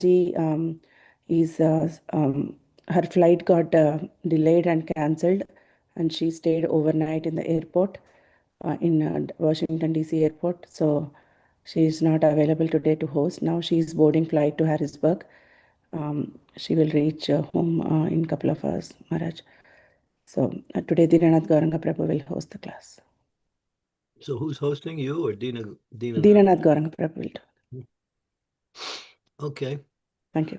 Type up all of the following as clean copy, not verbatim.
Mataji is her flight got delayed and cancelled, and she stayed overnight in the airport in Washington DC airport. So she is not available today to host. Now she is boarding flight to Harrisburg. She will reach home in couple of hours, Maharaj. So today Dinanath Gauranga Prabhu will host the class. So who's hosting, you or Dinanath? Dinanath Gauranga Prabhu will do. Okay. Thank you.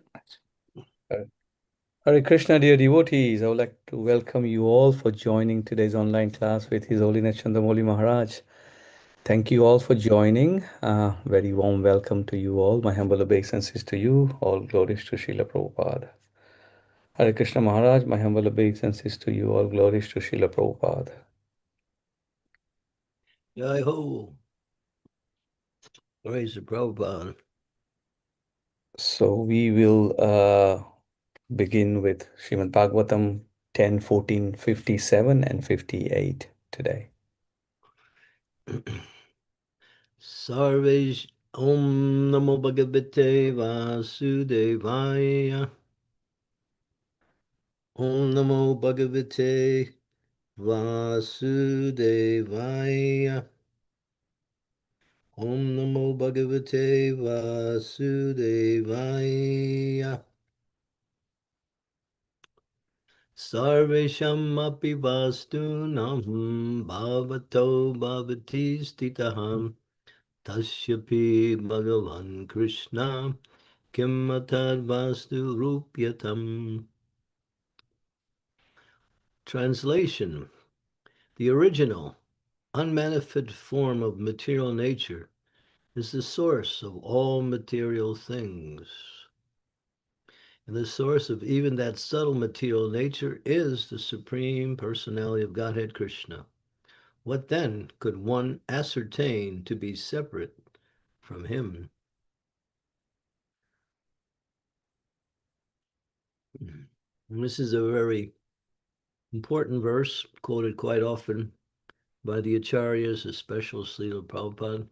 Hare Krishna, dear devotees. I would like to welcome you all for joining today's online class with His Holiness Chandramauli Maharaj. Thank you all for joining. Very warm welcome to you all. My humble obeisances to you. All glories to Srila Prabhupada. Hare Krishna Maharaj, my humble obeisances to you. All glories to Srila Prabhupada. Jai ho. Praise the Prabhupada. So we will begin with Srimad Bhagavatam 10, 14, 57 and 58 today. Sarvesh Om Namo Bhagavate Vasudevaya. Om Namo Bhagavate Vasudevaya. Om Namo Bhagavate Vasudevaya. Sarvesham api vastunam bhavato bhavati stitaham tasyapi bhagavan Krishna kim atad vastu rupyatam. Translation: the original, unmanifested form of material nature is the source of all material things. And the source of even that subtle material nature is the Supreme Personality of Godhead Krishna. What then could one ascertain to be separate from him? And this is a very important verse, quoted quite often by the Acharyas, especially Srila Prabhupada.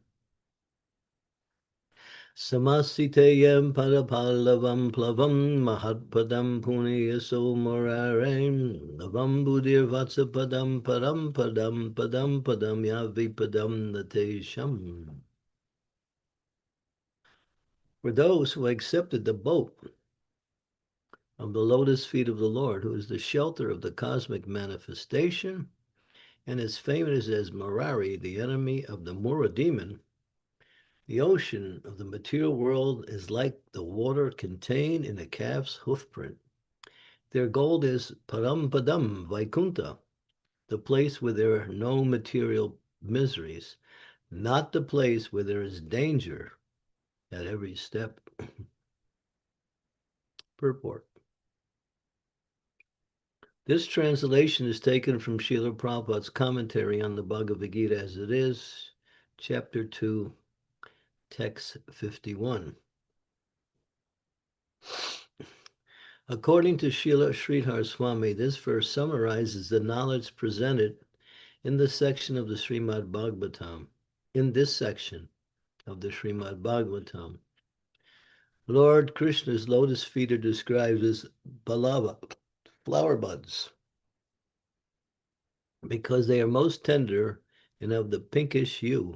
Samasiteyam parapallavam plavam mahatpadam puneyaso morarem navam buddhir vatsapadam padam padam padam padam yavipadam natesham. For those who accepted the boat of the lotus feet of the Lord, who is the shelter of the cosmic manifestation, and is famous as Murari, the enemy of the Mura demon, the ocean of the material world is like the water contained in a calf's hoofprint. Their goal is Parampadam Vaikunta, the place where there are no material miseries, not the place where there is danger at every step. Purport. This translation is taken from Srila Prabhupada's commentary on the Bhagavad Gita as it is, chapter 2, text 51. According to Srila Sridhar Swami, this verse summarizes the knowledge presented in the section of the Srimad Bhagavatam. In this section of the Srimad Bhagavatam, Lord Krishna's lotus feet are described as balava, flower buds, because they are most tender and of the pinkish hue.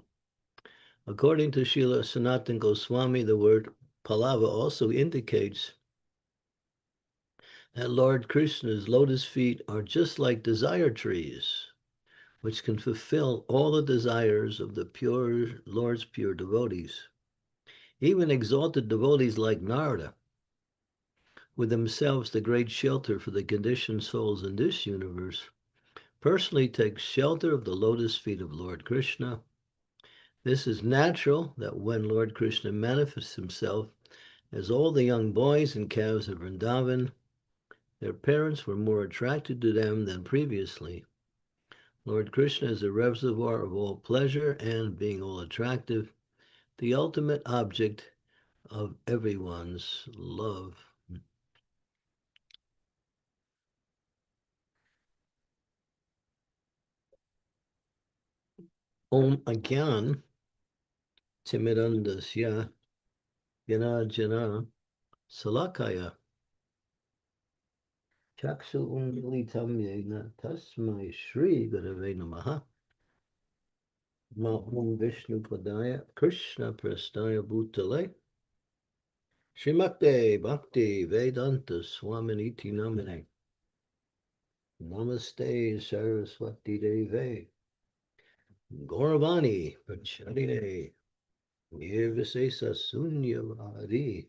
According to Srila Sanatana Goswami, the word palava also indicates that Lord Krishna's lotus feet are just like desire trees, which can fulfill all the desires of the pure Lord's pure devotees. Even exalted devotees like Narada, with themselves the great shelter for the conditioned souls in this universe, personally take shelter of the lotus feet of Lord Krishna. This is natural that when Lord Krishna manifests himself as all the young boys and calves of Vrindavan, their parents were more attracted to them than previously. Lord Krishna is the reservoir of all pleasure and, being all attractive, the ultimate object of everyone's love. Om Agyan Timidandasya Yana Jana Salakaya. Chakshu Ungalitam Yena Tasmai Shri Gurave Namaha. Om Vishnu Padaya Krishna Prastaya Bhutale. Srimate Bhakti Vedanta Swaminiti Namine. Namaste Saraswati Deve. Gauravani Pracharine. Nirvisesa Sunyavadi.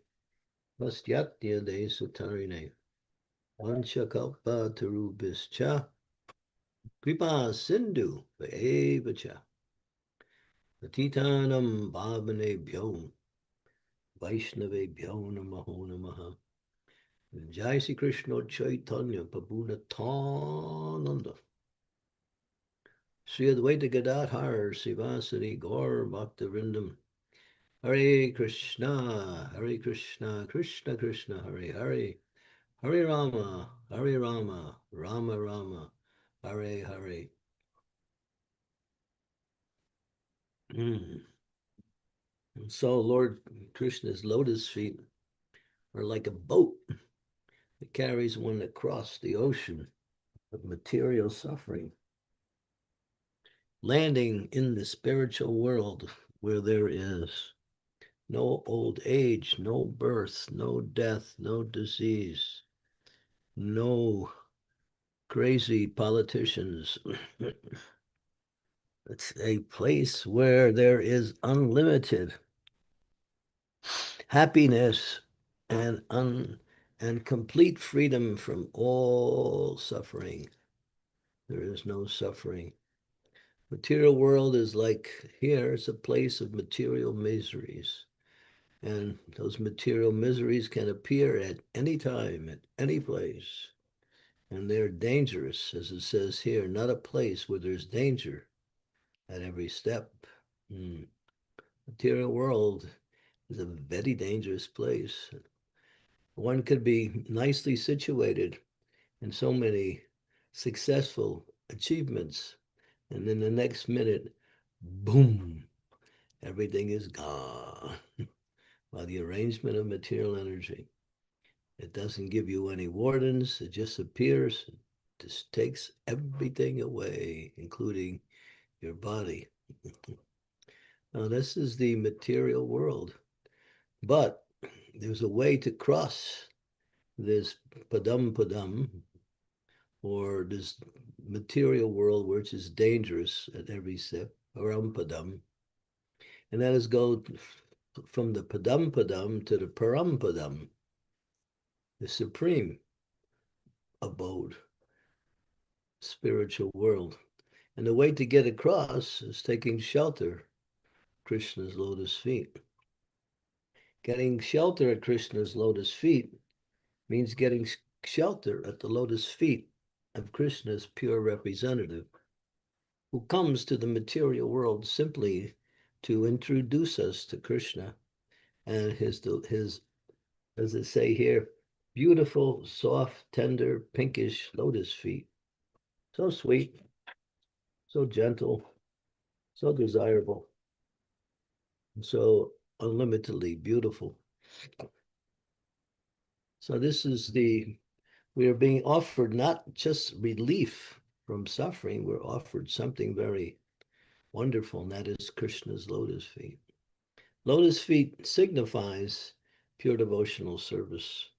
Vastyatya De Sutarine. Vanchakalpa Tarubhischa. Kripa Sindhu Vaevacha. Patitanam Bhavane Vaishnave Namaho Namaha. Jai Sri Krishna Chaitanya Prabhu Nityananda. Sri Advaita Gadadhar Sivasari Gaur Bhaktivinoda. Hare Krishna, Krishna Krishna, Hare Hare. Hare Rama, Rama Rama, Hare Hare. So Lord Krishna's lotus feet are like a boat that carries one across the ocean of material suffering, landing in the spiritual world where there is no old age, no birth, no death, no disease, no crazy politicians. It's a place where there is unlimited happiness and complete freedom from all suffering. There is no suffering. Material world is like here, it's a place of material miseries. And those material miseries can appear at any time, at any place. And they're dangerous, as it says here, not a place where there's danger at every step. Material world is a very dangerous place. One could be nicely situated in so many successful achievements, and then the next minute, boom, everything is gone by the arrangement of material energy. It doesn't give you any wardens, it just appears, it just takes everything away, including your body. Now, this is the material world, but there's a way to cross this padam, or this material world which is dangerous at every step, padam, and that is go from the padam to the parampadam, the supreme abode, spiritual world. And the way to get across is taking shelter Krishna's lotus feet. Getting shelter at Krishna's lotus feet means getting shelter at the lotus feet of Krishna's pure representative, who comes to the material world simply to introduce us to Krishna and his, as it say here, beautiful, soft, tender, pinkish lotus feet. So sweet, so gentle, so desirable, so unlimitedly beautiful. So this is we are being offered not just relief from suffering, we're offered something very wonderful, and that is Krishna's lotus feet. Lotus feet signifies pure devotional service.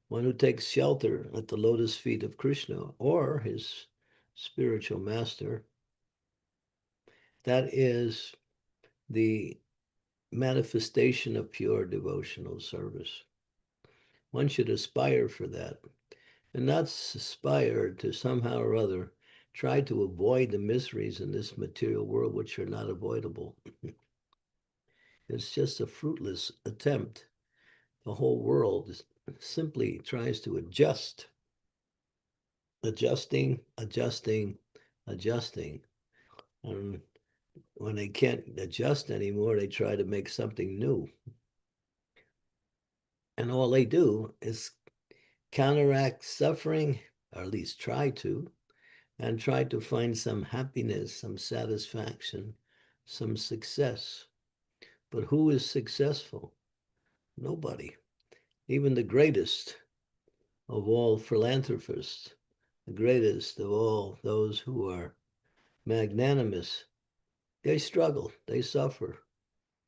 One who takes shelter at the lotus feet of Krishna or his spiritual master, that is the manifestation of pure devotional service. One should aspire for that, and not aspire to somehow or other try to avoid the miseries in this material world, which are not avoidable. It's just a fruitless attempt. The whole world simply tries to adjusting. And when they can't adjust anymore, they try to make something new. And all they do is counteract suffering, or at least try to, and try to find some happiness, some satisfaction, some success. But who is successful? Nobody. even the greatest of all philanthropists, the greatest of all those who are magnanimous, they struggle, they suffer.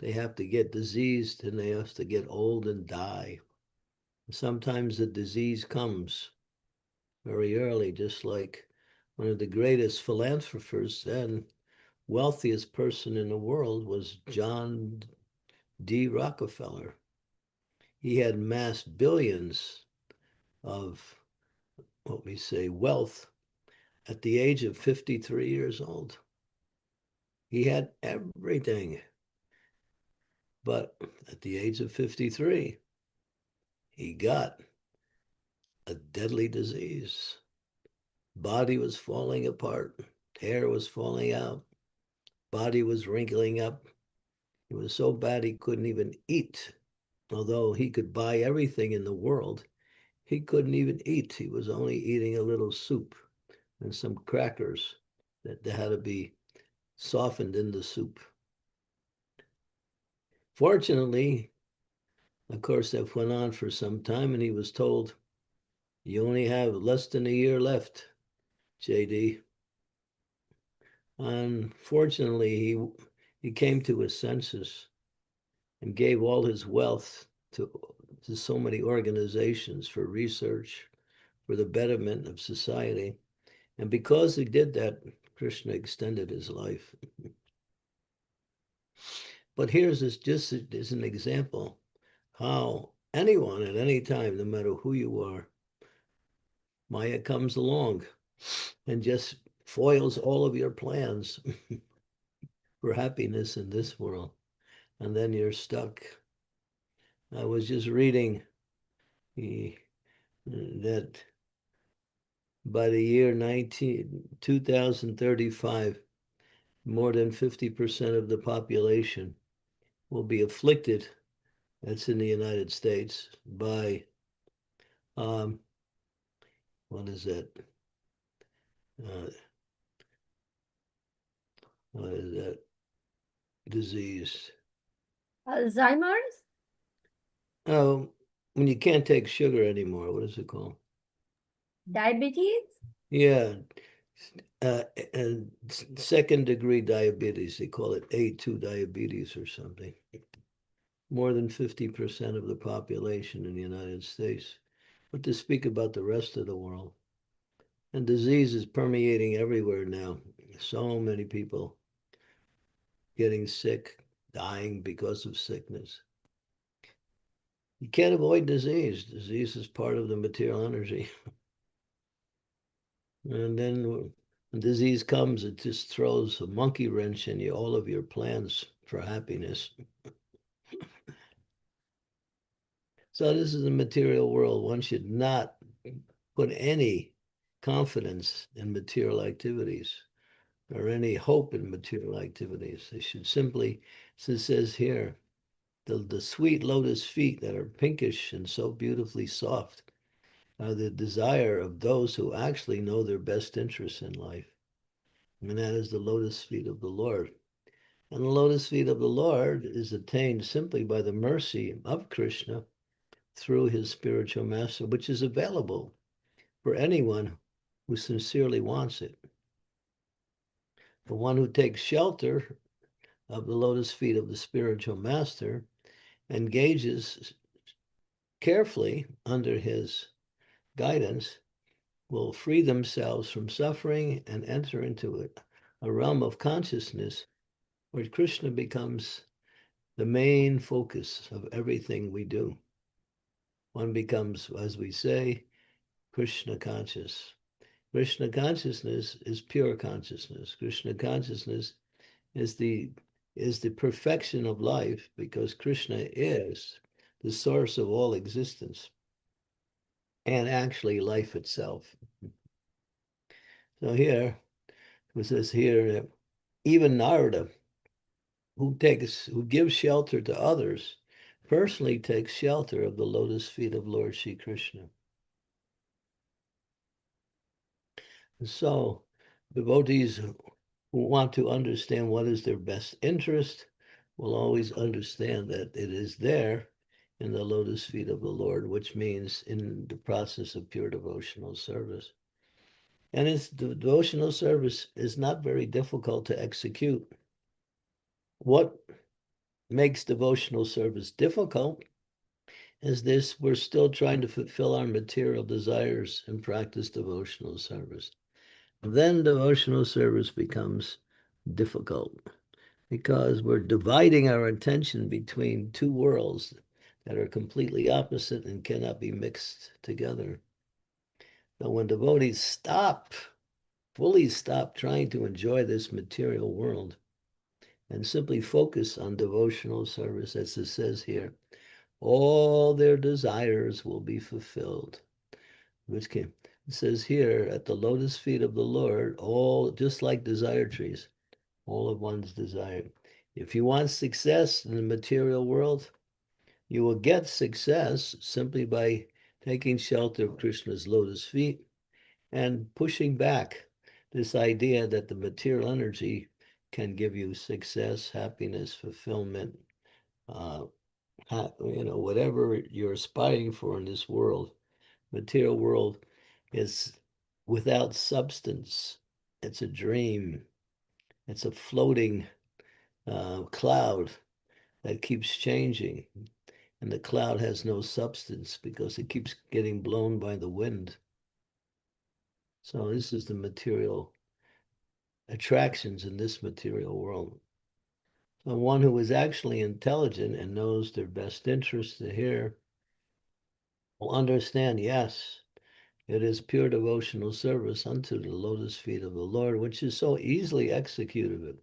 They have to get diseased and they have to get old and die. Sometimes the disease comes very early, just like one of the greatest philanthropists and wealthiest person in the world was John D. Rockefeller. He had amassed billions of what we say wealth at the age of 53 years old. He had everything. But at the age of 53, he got a deadly disease. Body was falling apart, hair was falling out, body was wrinkling up. It was so bad he couldn't even eat. Although he could buy everything in the world, he couldn't even eat. He was only eating a little soup and some crackers that had to be softened in the soup. Fortunately, of course, that went on for some time, and he was told, you only have less than a year left, JD. Unfortunately, he came to his senses and gave all his wealth to so many organizations for research, for the betterment of society. And because he did that, Krishna extended his life. But here's this just as an example how anyone at any time, no matter who you are, Maya comes along and just foils all of your plans for happiness in this world. And then you're stuck. I was just reading that by the year 2035, more than 50% of the population will be afflicted, that's in the United States, by, what is that? What is that disease? Alzheimer's? Oh, when you can't take sugar anymore, what is it called? Diabetes? Yeah, and second degree diabetes, they call it A2 diabetes or something. More than 50% of the population in the United States. But to speak about the rest of the world. And disease is permeating everywhere now. So many people getting sick, dying because of sickness. You can't avoid disease. Disease is part of the material energy. And then when disease comes, it just throws a monkey wrench in all of your plans for happiness. So this is the material world. One should not put any confidence in material activities or any hope in material activities. They should simply, as it says here, the sweet lotus feet that are pinkish and so beautifully soft are the desire of those who actually know their best interests in life. And that is the lotus feet of the Lord. And the lotus feet of the Lord is attained simply by the mercy of Krishna through his spiritual master, which is available for anyone who sincerely wants it. The one who takes shelter of the lotus feet of the spiritual master engages carefully under his guidance will free themselves from suffering and enter into a realm of consciousness where Krishna becomes the main focus of everything we do. One becomes, as we say, Krishna conscious. Krishna consciousness is pure consciousness. Krishna consciousness is the perfection of life because Krishna is the source of all existence and actually life itself. So here, it says here, even Narada, who gives shelter to others, personally takes shelter of the lotus feet of Lord Sri Krishna. And so devotees who want to understand what is their best interest will always understand that it is there in the lotus feet of the Lord, which means in the process of pure devotional service. And its devotional service is not very difficult to execute. What makes devotional service difficult is this: we're still trying to fulfill our material desires and practice devotional service. Then devotional service becomes difficult because we're dividing our attention between two worlds that are completely opposite and cannot be mixed together. But when devotees fully stop trying to enjoy this material world and simply focus on devotional service, as it says here, all their desires will be fulfilled. Which came, it says here, at the lotus feet of the Lord, all just like desire trees, all of one's desire. If you want success in the material world, you will get success simply by taking shelter of Krishna's lotus feet and pushing back this idea that the material energy can give you success, happiness, fulfillment, whatever you're aspiring for in this world. Material world is without substance. It's a dream. It's a floating cloud that keeps changing. And the cloud has no substance because it keeps getting blown by the wind. So this is the material attractions in this material world. So one who is actually intelligent and knows their best interests here will understand, yes, it is pure devotional service unto the lotus feet of the Lord, which is so easily executed.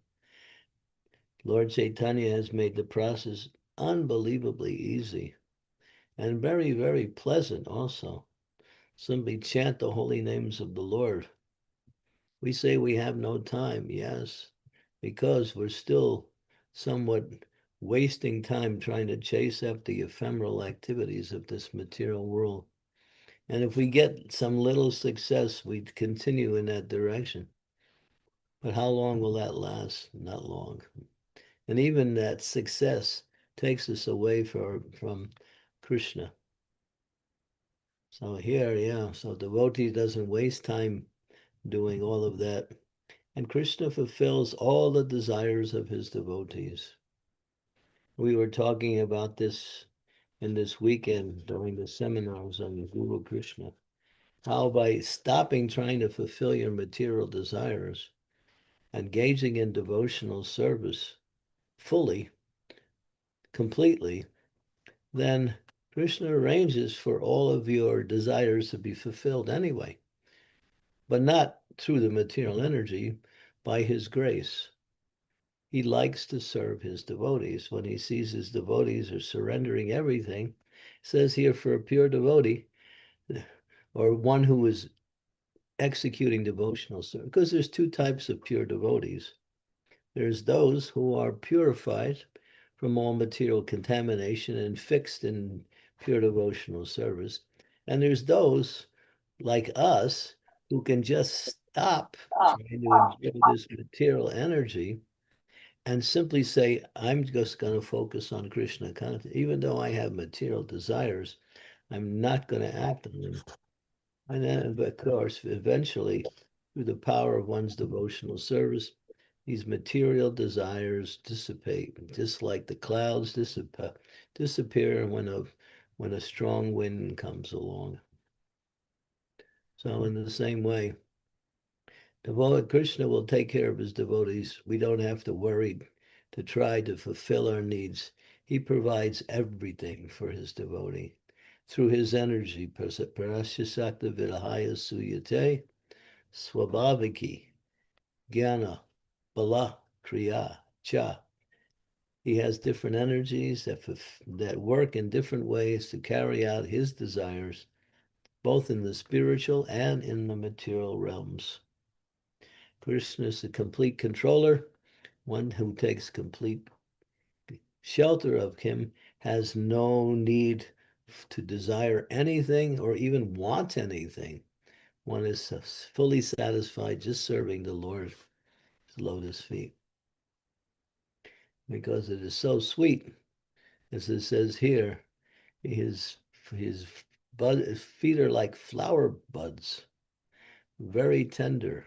Lord Chaitanya has made the process unbelievably easy and very, very pleasant also. Simply chant the holy names of the Lord. We say we have no time, yes, because we're still somewhat wasting time trying to chase after the ephemeral activities of this material world. And if we get some little success, we continue in that direction. But how long will that last? Not long. And even that success takes us away from Krishna. So here, yeah, so devotee doesn't waste time doing all of that. And Krishna fulfills all the desires of his devotees. We were talking about this in this weekend during the seminars on Guru Krishna, how by stopping trying to fulfill your material desires, engaging in devotional service fully, completely, then Krishna arranges for all of your desires to be fulfilled anyway, but not through the material energy, by his grace. He likes to serve his devotees. When he sees his devotees are surrendering everything, it says here, for a pure devotee, or one who is executing devotional service, because there's two types of pure devotees. There's those who are purified from all material contamination and fixed in pure devotional service. And there's those like us who can just stop trying to enjoy this material energy and simply say, I'm just going to focus on Krishna consciousness. Even though I have material desires, I'm not going to act on them. And then, of course, eventually, through the power of one's devotional service, these material desires dissipate, just like the clouds disappear when a strong wind comes along. So in the same way, Krishna will take care of his devotees. We don't have to worry to try to fulfill our needs. He provides everything for his devotee through his energy. Parashyasakta Vidahaya Suyate Swabhaviki Jnana Bala Kriya Cha. He has different energies that work in different ways to carry out his desires, both in the spiritual and in the material realms. Krishna is the complete controller. One who takes complete shelter of him has no need to desire anything or even want anything. One is fully satisfied just serving the Lord's lotus feet. Because it is so sweet, as it says here, His his feet are like flower buds, very tender.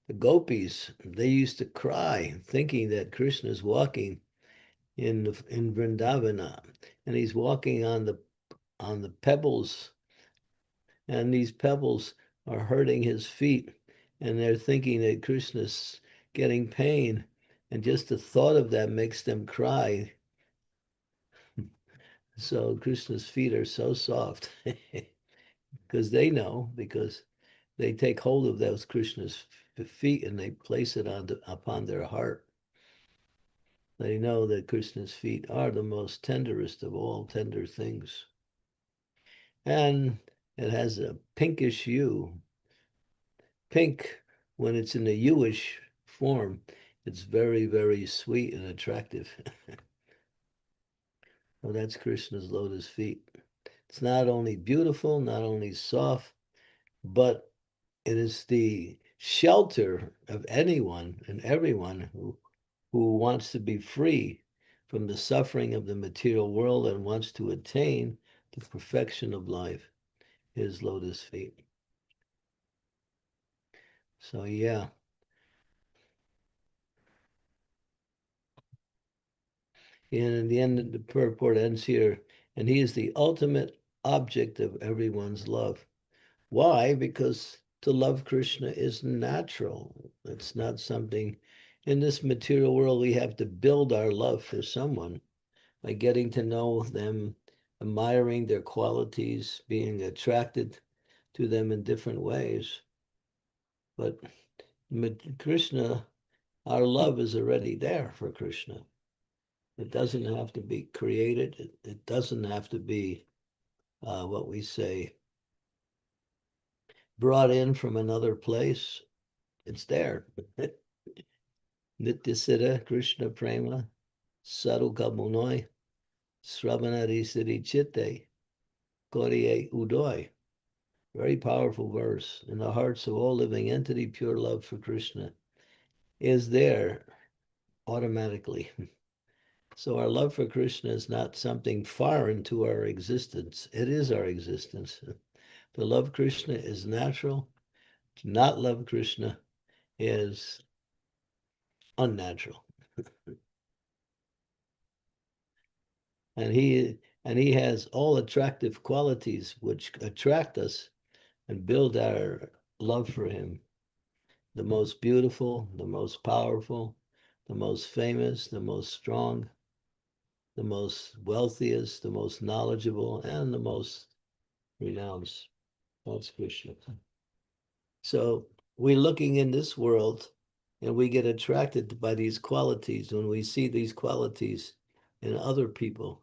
The gopis, they used to cry, thinking that Krishna is walking in Vrindavana, and he's walking on the pebbles, and these pebbles are hurting his feet, and they're thinking that Krishna's getting pain, and just the thought of that makes them cry. So Krishna's feet are so soft because they know, because they take hold of those Krishna's feet and they place it upon their heart. They know that Krishna's feet are the most tenderest of all tender things. And it has a pinkish hue. Pink, when it's in the newish form, it's very, very sweet and attractive. So that's Krishna's lotus feet. It's not only beautiful, not only soft, but it is the shelter of anyone and everyone who wants to be free from the suffering of the material world and wants to attain the perfection of life, his lotus feet. So yeah. And in the end, the purport ends here, and he is the ultimate object of everyone's love. Why? Because to love Krishna is natural. It's not something in this material world we have to build our love for someone by getting to know them, admiring their qualities, being attracted to them in different ways. But Krishna, our love is already there for Krishna. It doesn't have to be created. It doesn't have to be what we say, brought in from another place. It's there. Nityasiddha Krishna Prema Saruka Munoi Sravanari Siddhi Chitte Koriye Udoy. Very powerful verse. In the hearts of all living entity, pure love for Krishna is there automatically. So our love for Krishna is not something foreign to our existence. It is our existence. To love Krishna is natural. To not love Krishna is unnatural. And he has all attractive qualities which attract us and build our love for him. The most beautiful, the most powerful, the most famous, the most strong, the most wealthiest, the most knowledgeable, and the most renowned. That's Krishna. So we're looking in this world and we get attracted by these qualities when we see these qualities in other people.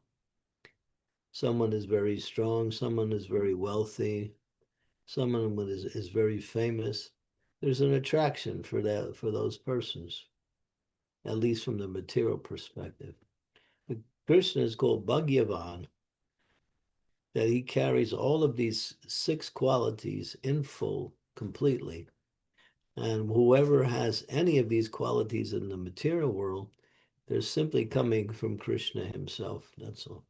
Someone is very strong, someone is very wealthy, someone is very famous. There's an attraction for those persons, at least from the material perspective. But Krishna is called Bhagyavan, that he carries all of these 6 qualities in full, completely. And whoever has any of these qualities in the material world, they're simply coming from Krishna himself. That's all.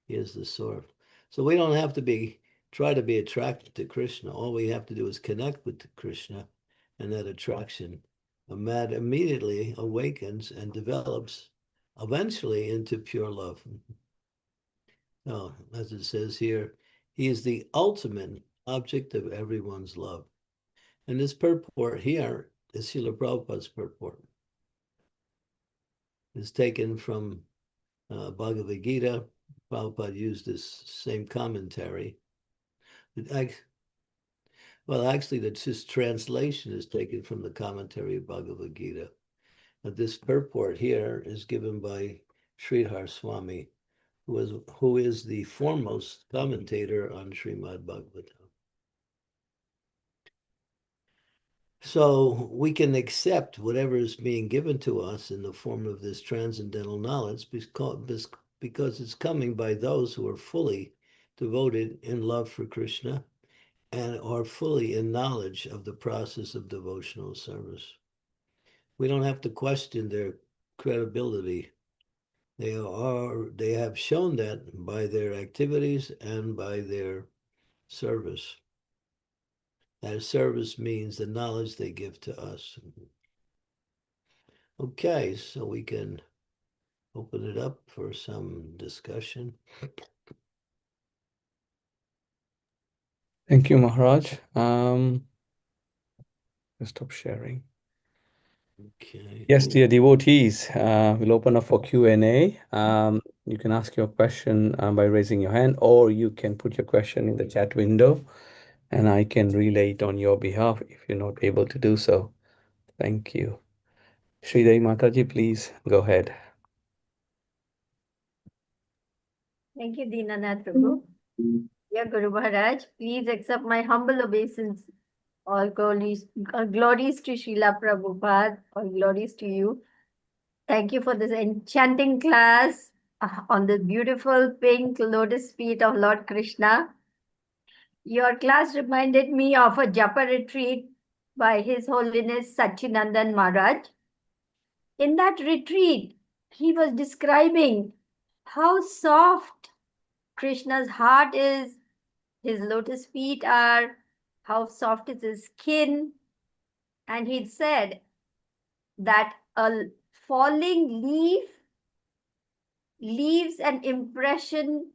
He is the source. So we don't have to try to be attracted to Krishna. All we have to do is connect with Krishna, and that attraction immediately awakens and develops eventually into pure love. No, as it says here, he is the ultimate object of everyone's love. And this purport here is Srila Prabhupada's purport. It's taken from Bhagavad Gita. Prabhupada used this same commentary. Well, actually, this translation is taken from the commentary of Bhagavad Gita. But this purport here is given by Sridhar Swami, who is the foremost commentator on Srimad Bhagavatam. So we can accept whatever is being given to us in the form of this transcendental knowledge because it's coming by those who are fully devoted in love for Krishna and are fully in knowledge of the process of devotional service. We don't have to question their credibility. They have shown that by their activities and by their service. That service means the knowledge they give to us. Okay, so we can open it up for some discussion. Thank you, Maharaj. Stop sharing. Okay. Yes, dear devotees, we'll open up for Q&A. You can ask your question by raising your hand, or you can put your question in the chat window, and I can relay it on your behalf if you're not able to do so. Thank you. Sridevi Mataji, please go ahead. Thank you, Dinanath Prabhu. Dear Guru Maharaj, please accept my humble obeisance. All glories to Srila Prabhupada. All glories to you. Thank you for this enchanting class on the beautiful pink lotus feet of Lord Krishna. Your class reminded me of a japa retreat by His Holiness Sachinandan Maharaj. In that retreat, he was describing how soft Krishna's heart is, his lotus feet are, how soft is his skin. And he said that a falling leaf leaves an impression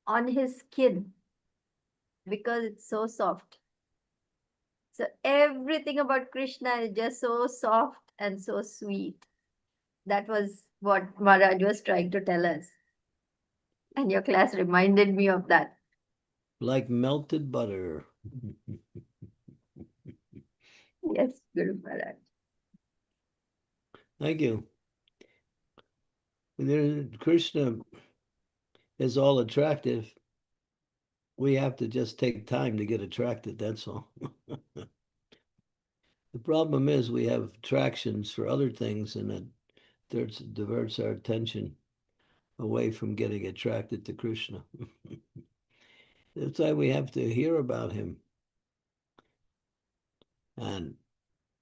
on his skin because it's so soft. So everything about Krishna is just so soft and so sweet. That was what Maharaj was trying to tell us. And your class reminded me of that. Like melted butter. Yes, Guru Maharaj. Thank you. Krishna is all attractive. We have to just take time to get attracted, that's all. The problem is we have attractions for other things, and it diverts our attention away from getting attracted to Krishna. That's why we have to hear about him and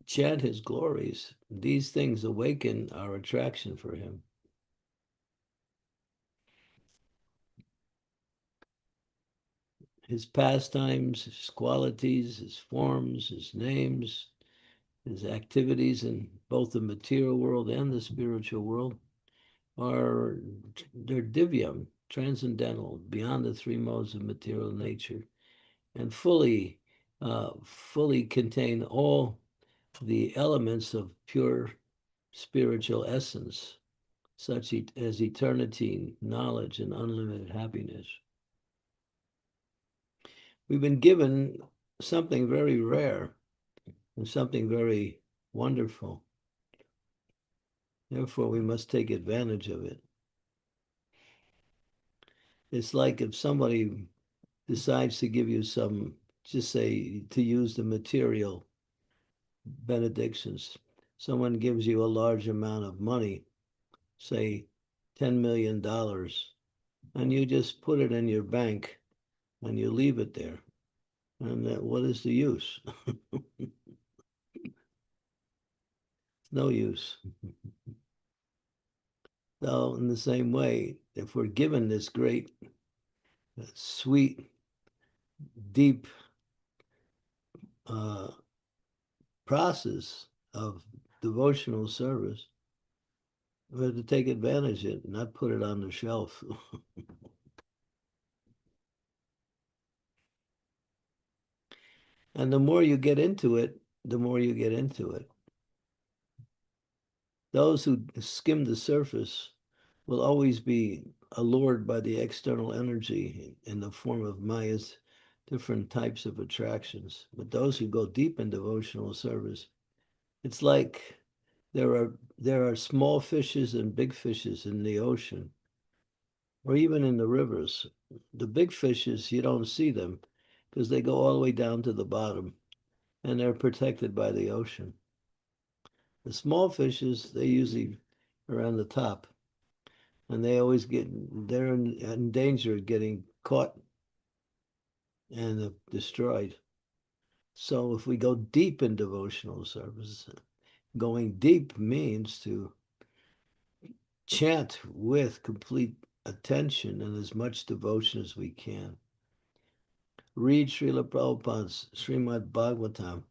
chant his glories. These things awaken our attraction for him. His pastimes, his qualities, his forms, his names, his activities in both the material world and the spiritual world they're divyam, transcendental, beyond the three modes of material nature, and fully contain all the elements of pure spiritual essence, such as eternity, knowledge, and unlimited happiness. We've been given something very rare and something very wonderful. Therefore, we must take advantage of it. It's like if somebody decides to give you some, just say, to use the material benedictions, someone gives you a large amount of money, say $10 million, and you just put it in your bank and you leave it there. And what is the use? No use. So in the same way, if we're given this great, sweet, deep process of devotional service, we have to take advantage of it, not put it on the shelf. And the more you get into it, the more you get into it. Those who skim the surface will always be allured by the external energy in the form of Maya's different types of attractions. But those who go deep in devotional service, it's like there are small fishes and big fishes in the ocean, or even in the rivers. The big fishes, you don't see them because they go all the way down to the bottom and they're protected by the ocean. The small fishes, they usually around the top, and they're in danger of getting caught and destroyed. So if we go deep in devotional service, going deep means to chant with complete attention and as much devotion as we can. Read Srila Prabhupada's Srimad Bhagavatam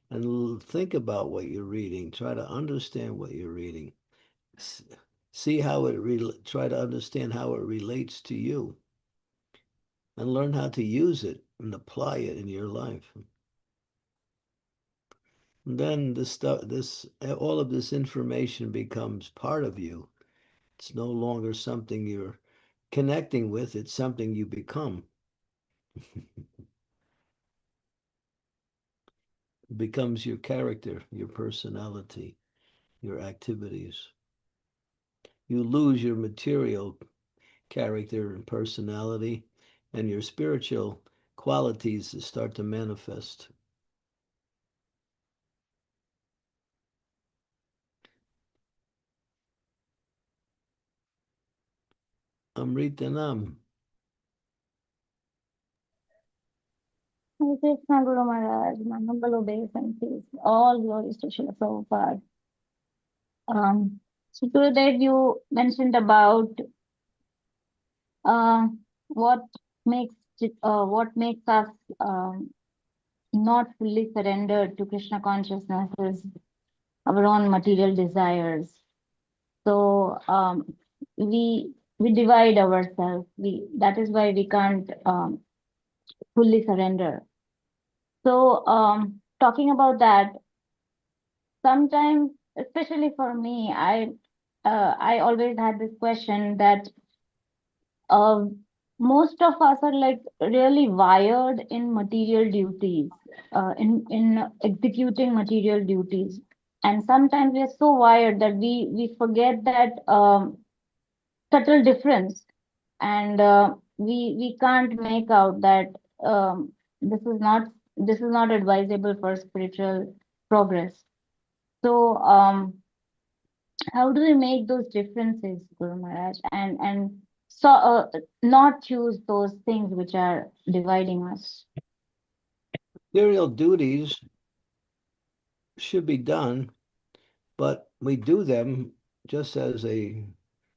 and think about what you're reading. Try to understand what you're reading. See how try to understand how it relates to you and learn how to use it and apply it in your life. And then all of this information becomes part of you. It's no longer something you're connecting with, it's something you become. It becomes your character, your personality, your activities. You lose your material character and personality, and your spiritual qualities start to manifest. Amritanam. Hare Krishna Guru Maharaj, my humble obeisances, all glories to Srila Prabhupada. So today you mentioned about uh, what what makes us not fully surrendered to Krishna consciousness is our own material desires. So we divide ourselves. That is why we can't fully surrender. So talking about that, sometimes, especially for me, I always had this question that uh, most of us are like really wired in material duties, in executing material duties, and sometimes we are so wired that we forget that subtle difference, and we can't make out that um, this is not this is not advisable for spiritual progress. So how do we make those differences, Guru Maharaj, and so not choose those things which are dividing us? Material duties should be done, but we do them just as a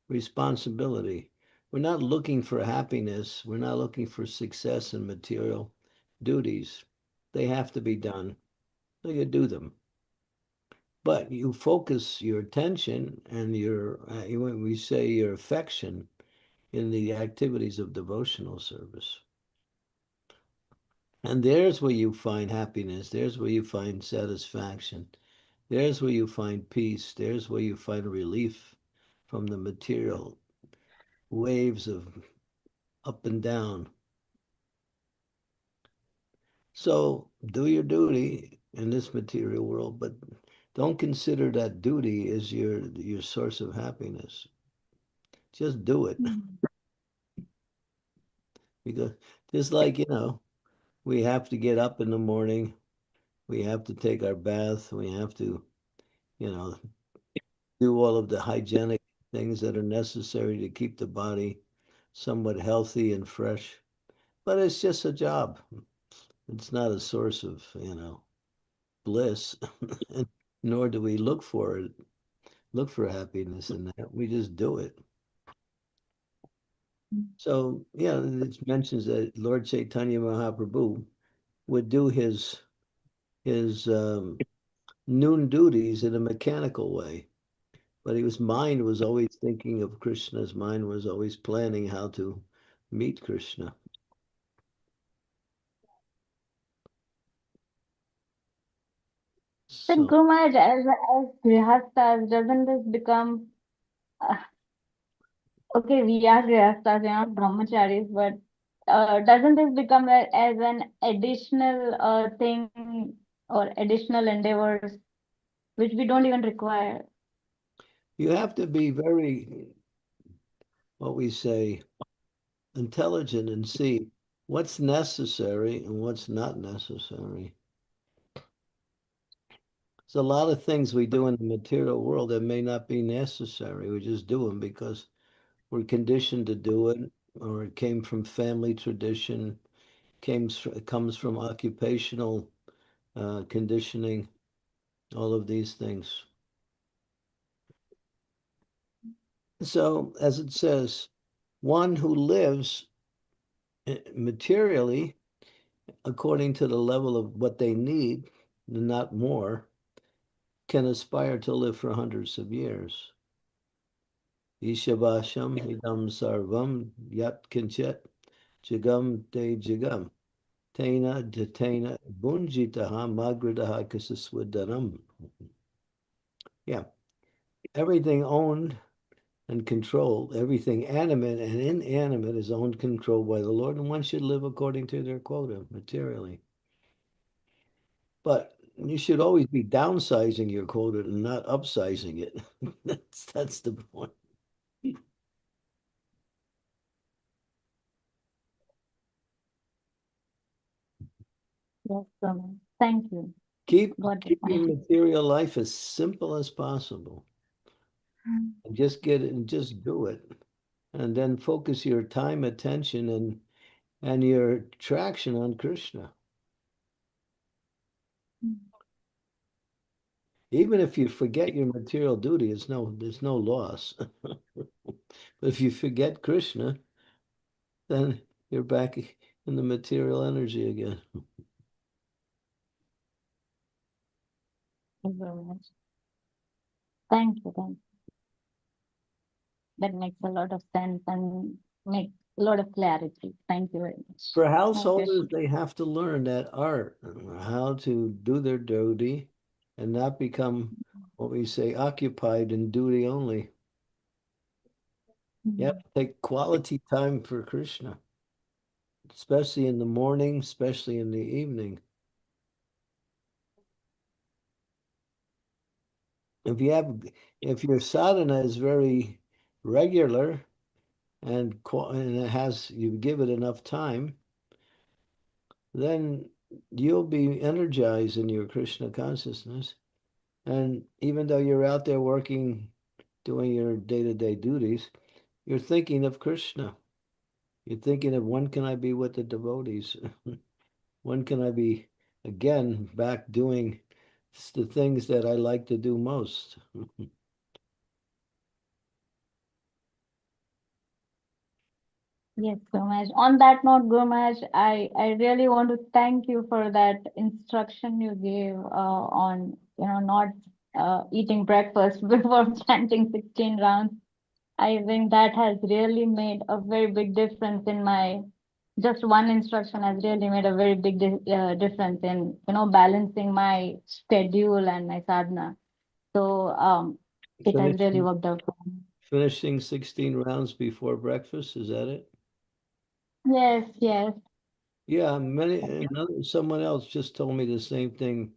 responsibility. We're not looking for happiness. We're not looking for success in material duties. They have to be done, so you do them. But you focus your attention and we say your affection in the activities of devotional service. And there's where you find happiness. There's where you find satisfaction. There's where you find peace. There's where you find relief from the material waves of up and down. So do your duty in this material world, but don't consider that duty as your source of happiness. Just do it. Because just like, we have to get up in the morning, we have to take our bath, we have to, do all of the hygienic things that are necessary to keep the body somewhat healthy and fresh. But it's just a job. It's not a source of, bliss. Nor do we look for it, look for happiness in that. We just do it. So, yeah, it mentions that Lord Chaitanya Mahaprabhu would do his noon duties in a mechanical way. But his mind was always thinking of Krishna. His mind was always planning how to meet Krishna. But So Guru Maharaj, as grihastas, doesn't this become okay? We are grihastas, we are not brahmacharis, but doesn't this become as an additional thing or additional endeavors which we don't even require? you have to be very, what we say, intelligent and see what's necessary and what's not necessary. There's a lot of things we do in the material world that may not be necessary. We just do them because we're conditioned to do it, or it came from family tradition, it comes from occupational conditioning, all of these things. So, as it says, one who lives materially according to the level of what they need, not more, can aspire to live for hundreds of years. Ishavasham idam sarvam yat kinchet jagam te jagam. Tena detena bunjitaha magradaha kasaswadaram. Yeah, everything owned and controlled, everything animate and inanimate is owned and controlled by the Lord, and one should live according to their quota materially. But you should always be downsizing your quota and not upsizing it. That's the point. Yes, Brahma. Thank you. Keep Got the your point. material life as simple as possible. And just get it and just do it. And then focus your time, attention, and your attraction on Krishna. Even if you forget your material duty, there's no loss. But if you forget Krishna, then you're back in the material energy again. Thank you very much. Thank you. Thank you. That makes a lot of sense and makes a lot of clarity. Thank you very much. For Hare householders, Krishna. they have to learn that art, how to do their duty and not become what we say occupied in duty only. You have to take quality time for Krishna, especially in the morning, especially in the evening. If your sadhana is very regular and you give it enough time, then you'll be energized in your Krishna consciousness. And even though you're out there working, doing your day-to-day duties, you're thinking of Krishna. You're thinking of when can I be with the devotees? When can I be again back doing the things that I like to do most? Yes, Gurmaj. On that note, Gurmaj, I really want to thank you for that instruction you gave on not eating breakfast before chanting 16 rounds. I think that has really made a very big difference in my just one instruction has really made a very big difference in balancing my schedule and my sadhana. So it has really finishing, worked out for me. finishing 16 rounds before breakfast, is that it? Yes, yes. Yeah, someone else just told me the same thing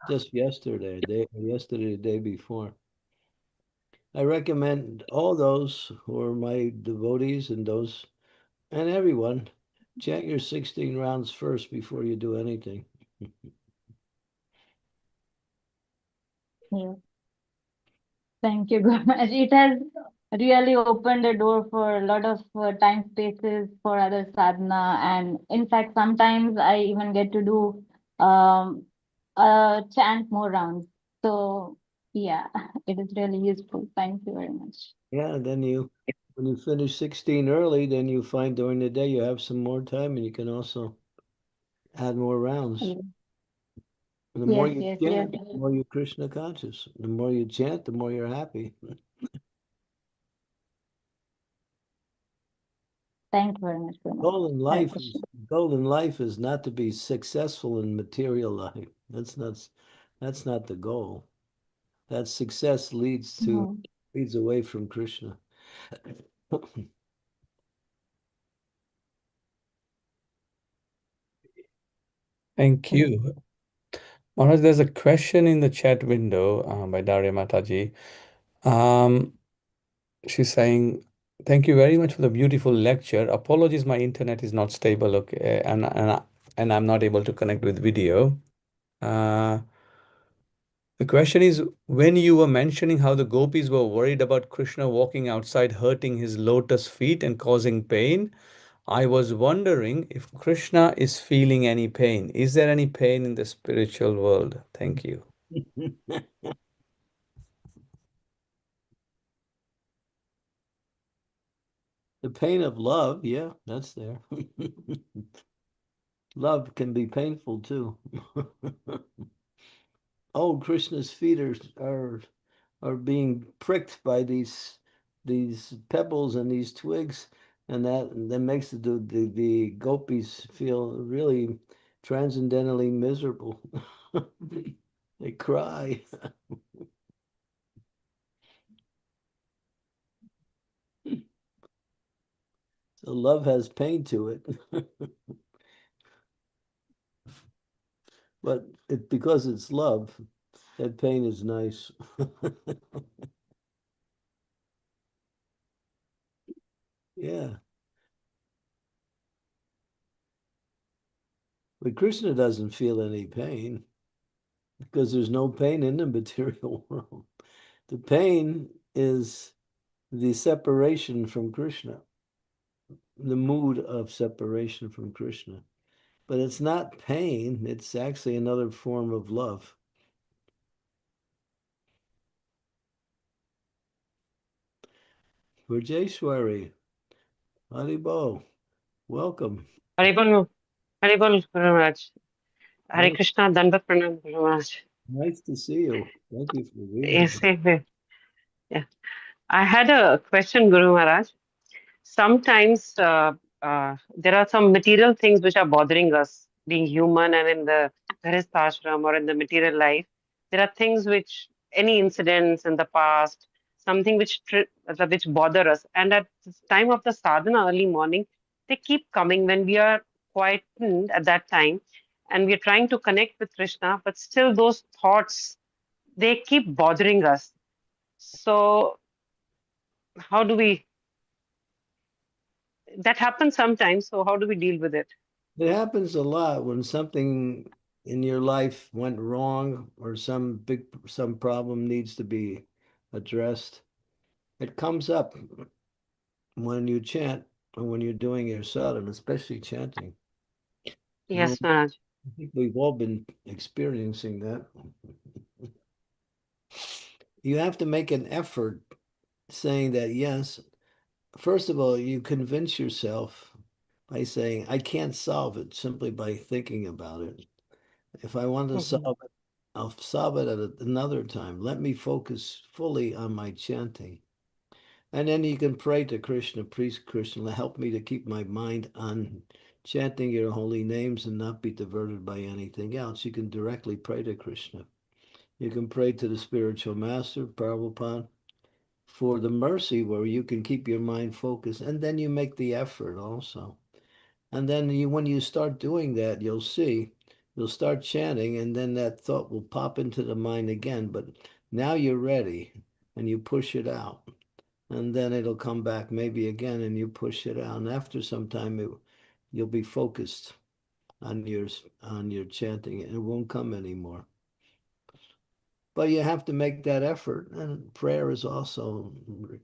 just yesterday, the day before. I recommend all those who are my devotees and everyone, chant your 16 rounds first before you do anything. Yes. Thank you, Gurmaj. It has really opened the door for a lot of time spaces for other sadhana. And in fact, sometimes I even get to do um, chant more rounds. So, yeah, it is really useful. Thank you very much. Yeah, when you finish 16 early, then you find during the day you have some more time and you can also add more rounds. And the more Yes, you yes, yes. chant, the more you're Krishna conscious. The more you chant, the more you're happy. Thank you very much, Gurmaj. Goal in Hare life Krishna. is goal in life is not to be successful in material life. That's not the goal. That success No. leads away from Krishna. Thank you. Maharaj, there's a question in the chat window by Daria Mataji. Um, she's saying, "Thank you very much for the beautiful lecture. Apologies, my internet is not stable, okay, and I'm not able to connect with video." Uh, the question is, when you were mentioning how the gopis were worried about Krishna walking outside, hurting his lotus feet and causing pain, I was wondering if Krishna is feeling any pain. Is there any pain in the spiritual world? Thank you. The pain of love, yeah, that's there. Love can be painful too. Oh, Krishna's feet are being pricked by these pebbles and these twigs, and that makes the gopis feel really transcendentally miserable. They cry. So love has pain to it. But because it's love, that pain is nice. Yeah. But Krishna doesn't feel any pain because there's no pain in the material world. The pain is the separation from Krishna, the mood of separation from Krishna. But it's not pain, it's actually another form of love. Vajeshwari, Haribo, welcome. Haribol, Haribol, Guru Maharaj. Hare Nice, Krishna, Dandavat Pranam, Guru Maharaj. nice to see you. Thank you for being Yes, here. same here. Yeah. I had a question, Guru Maharaj. Sometimes there are some material things which are bothering us, being human and in the Grihastha ashram or in the material life. There are things which, any incidents in the past, something which bother us. And at this time of the sadhana, early morning, they keep coming when we are quietened at that time and we are trying to connect with Krishna, but still those thoughts, they keep bothering us. So how do we, that happens sometimes. So how do we deal with it? It happens a lot when something in your life went wrong or some problem needs to be addressed. It comes up when you chant or when you're doing your sadhana, especially chanting. And Yes, Maharaj. I think we've all been experiencing that. You have to make an effort saying that, yes, first of all, you convince yourself by saying, I can't solve it simply by thinking about it. If I want to Mhm. solve it, I'll solve it at another time. Let me focus fully on my chanting. And then you can pray to Krishna, please, Krishna, help me to keep my mind on chanting your holy names and not be diverted by anything else. You can directly pray to Krishna. You can pray to the spiritual master, Prabhupada, for the mercy where you can keep your mind focused. And then you make the effort also. And then when you start doing that, you'll start chanting, and then that thought will pop into the mind again. But now you're ready, and you push it out, and then it'll come back maybe again, and you push it out. And after some time, you'll be focused on your chanting, and it won't come anymore. But you have to make that effort, and prayer is also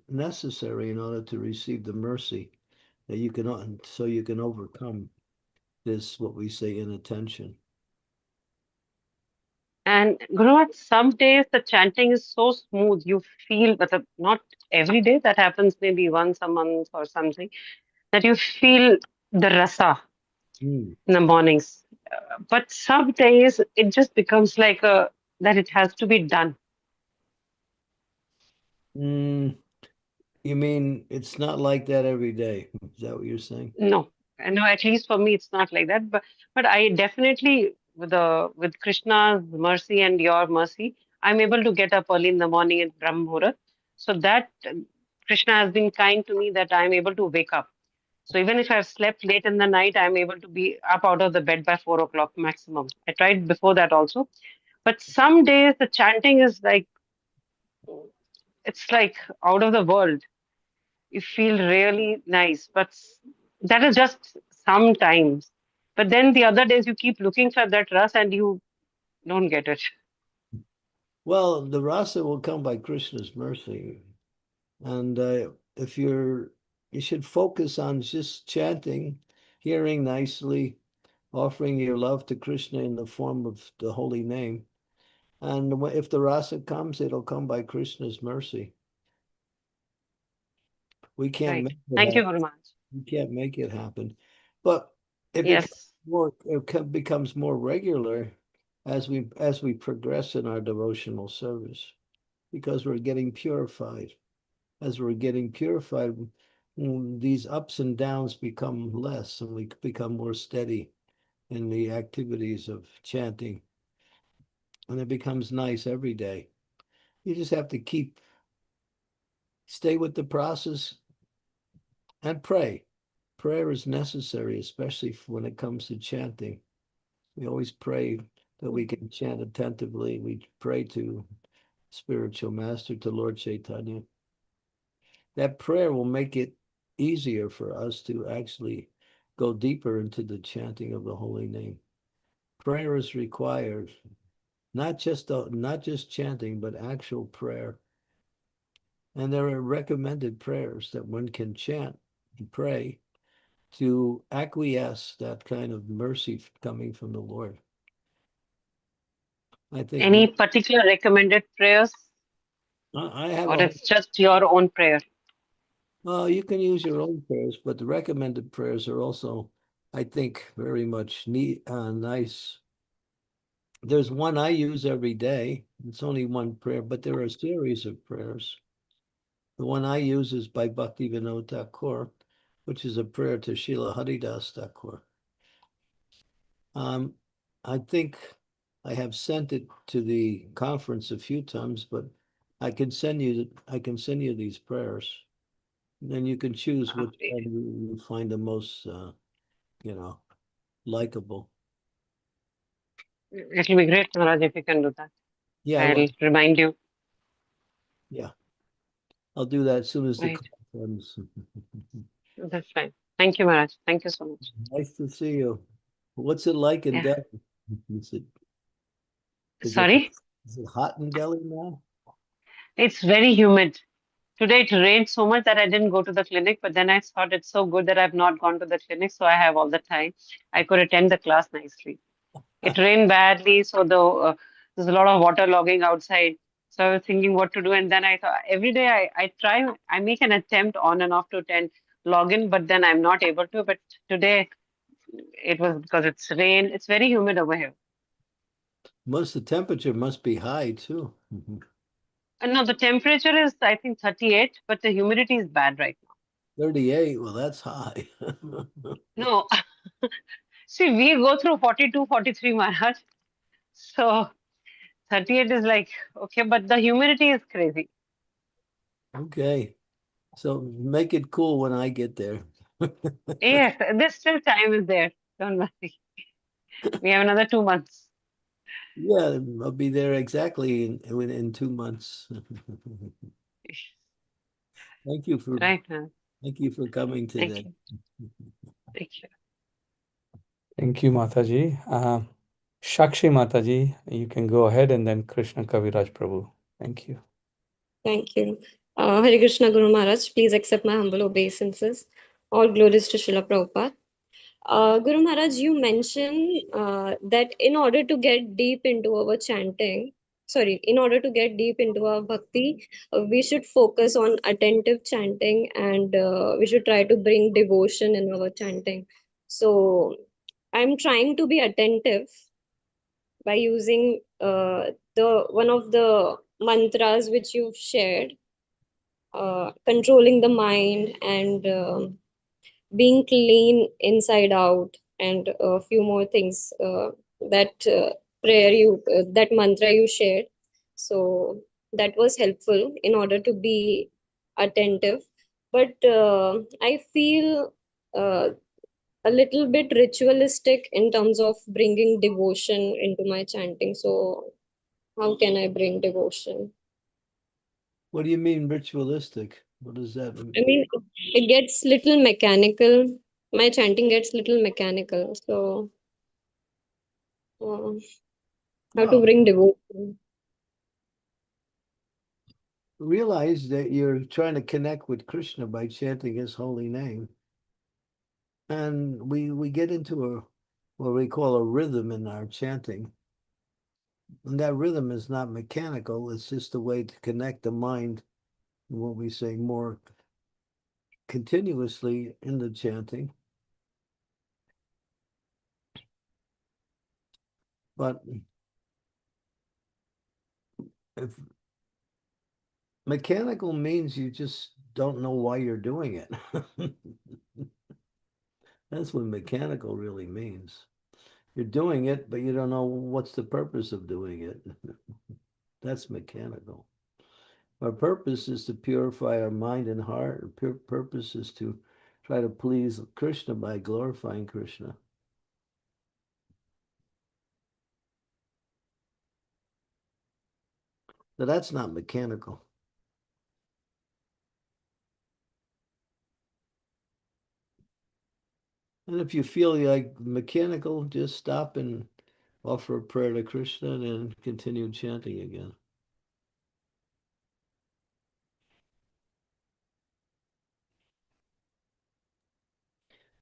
necessary in order to receive the mercy that so you can overcome this, what we say, inattention. And Guru Maharaj, some days the chanting is so smooth, you feel, but not every day, that happens maybe once a month or something, that you feel the rasa Mm. in the mornings. But some days it just becomes like that it has to be done. Mm. You mean it's not like that every day? Is that what you're saying? No, no, at least for me, it's not like that. But I definitely, with Krishna's mercy and your mercy, I'm able to get up early in the morning at Brahm Muhurat. So that Krishna has been kind to me that I'm able to wake up. So even if I've slept late in the night, I'm able to be up out of the bed by 4 o'clock maximum. I tried before that also. But some days the chanting is like, it's like out of the world. You feel really nice, but that is just sometimes. But then the other days you keep looking for that rust and you don't get it. Well, the rasa will come by Krishna's mercy. And if you should focus on just chanting, hearing nicely, offering your love to Krishna in the form of the holy name. And if the rasa comes, it'll come by Krishna's mercy. We can't Right. make it Thank you happen. very much. We can't make it happen. But Yes. it becomes more regular as we progress in our devotional service, because we're getting purified. As we're getting purified, these ups and downs become less, and we become more steady in the activities of chanting. And it becomes nice every day. You just have to stay with the process and pray. Prayer is necessary, especially when it comes to chanting. We always pray that we can chant attentively. We pray to spiritual master, to Lord Chaitanya. That prayer will make it easier for us to actually go deeper into the chanting of the holy name. Prayer is required, not just chanting, but actual prayer. And there are recommended prayers that one can chant and pray to acquiesce that kind of mercy coming from the Lord. I think Any particular recommended prayers, I have or it's just your own prayer? Well, you can use your own prayers, but the recommended prayers are also, I think, very much nice. There's one I use every day. It's only one prayer, but there are a series of prayers. The one I use is by Bhaktivinoda Thakur, which is a prayer to Srila Haridas Thakur. I think I have sent it to the conference a few times, but I can send you these prayers. And then you can choose which one you find the most, likable. It'll be great, Maharaj, if you can do that. Yeah, I'll remind you. yeah, I'll do that as soon as the Right. conference. That's fine. Thank you, Maharaj. Thank you so much. Nice to see you. What's it like in Yeah. Delhi? Is it Sorry? is it hot in Delhi now? It's very humid. Today it rained so much that I didn't go to the clinic, but then I thought it's so good that I've not gone to the clinic, so I have all the time. I could attend the class nicely. It rained badly, so there's a lot of water logging outside. So I was thinking what to do, and then I thought every day I make an attempt on and off to attend login, but then I'm not able to. But today it was because it's rain. It's very humid over here. The temperature must be high too. And no, the temperature is I think 38, but the humidity is bad right now. 38, well, that's high. No, see, we go through 42, 43, Maharaj. So 38 is like, okay, but the humidity is crazy. Okay, so make it cool when I get there. Yes, there's still time is there. Don't worry. We have another 2 months. Yeah, I'll be there exactly in 2 months. Thank you for Right now. Thank you for coming Thank today. you. Thank you. Thank you, Mataji. Shakshi Mataji, you can go ahead, and then Krishna Kaviraj Prabhu. Thank you. Thank you. Hare Krishna Guru Maharaj, please accept my humble obeisances. All glories to Srila Prabhupada. Guru Maharaj, you mentioned that in order to get deep into our chanting, in order to get deep into our bhakti, we should focus on attentive chanting, and we should try to bring devotion in our chanting. So I'm trying to be attentive by using the one of the mantras which you've shared, controlling the mind and being clean inside out, and a few more things, that that mantra you shared. So that was helpful in order to be attentive. But I feel a little bit ritualistic in terms of bringing devotion into my chanting. So how can I bring devotion? What do you mean ritualistic? What does that mean? I mean, it gets little mechanical. My chanting gets little mechanical. So, how to bring devotion? Realize that you're trying to connect with Krishna by chanting his holy name. And we get into what we call a rhythm in our chanting. And that rhythm is not mechanical, it's just a way to connect the mind, what we say, more continuously in the chanting. But if mechanical means you just don't know why you're doing it. That's what mechanical really means. You're doing it, but you don't know what's the purpose of doing it. That's mechanical. Our purpose is to purify our mind and heart. Our purpose is to try to please Krishna by glorifying Krishna. So that's not mechanical. And if you feel like mechanical, just stop and offer a prayer to Krishna and then continue chanting again.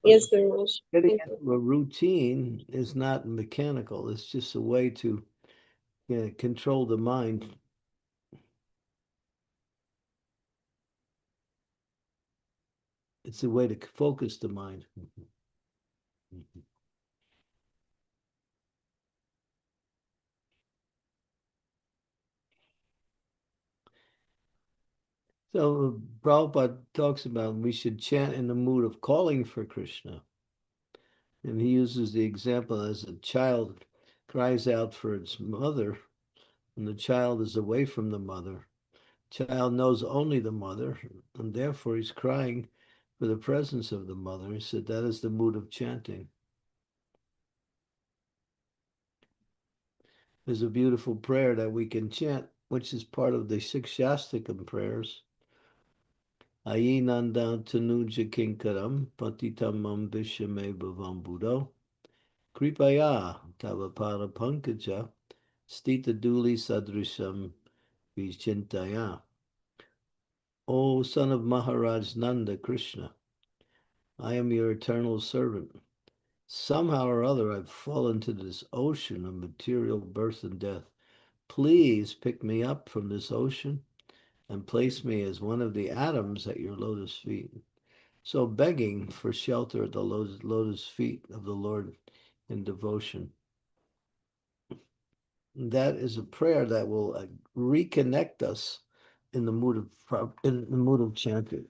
Yes, Guru Maharaj. Getting into a routine is not mechanical. It's just a way to control the mind. It's a way to focus the mind. So Prabhupada talks about we should chant in the mood of calling for Krishna. And he uses the example as a child cries out for its mother, and the child is away from the mother. Child knows only the mother, and therefore he's crying for the presence of the mother. He said that is the mood of chanting. There's a beautiful prayer that we can chant, which is part of the six Shastakam prayers. Ayinanda tanuja kinkaram patitamam vishame bhavam buddho kripaya tavapada pankaja stita duli sadrisham vichintaya. O son of Maharaj Nanda Krishna, I am your eternal servant. Somehow or other I've fallen to this ocean of material birth and death. Please pick me up from this ocean and place me as one of the atoms at your lotus feet. So begging for shelter at the lotus feet of the Lord in devotion. That is a prayer that will reconnect us in the mood of chanting.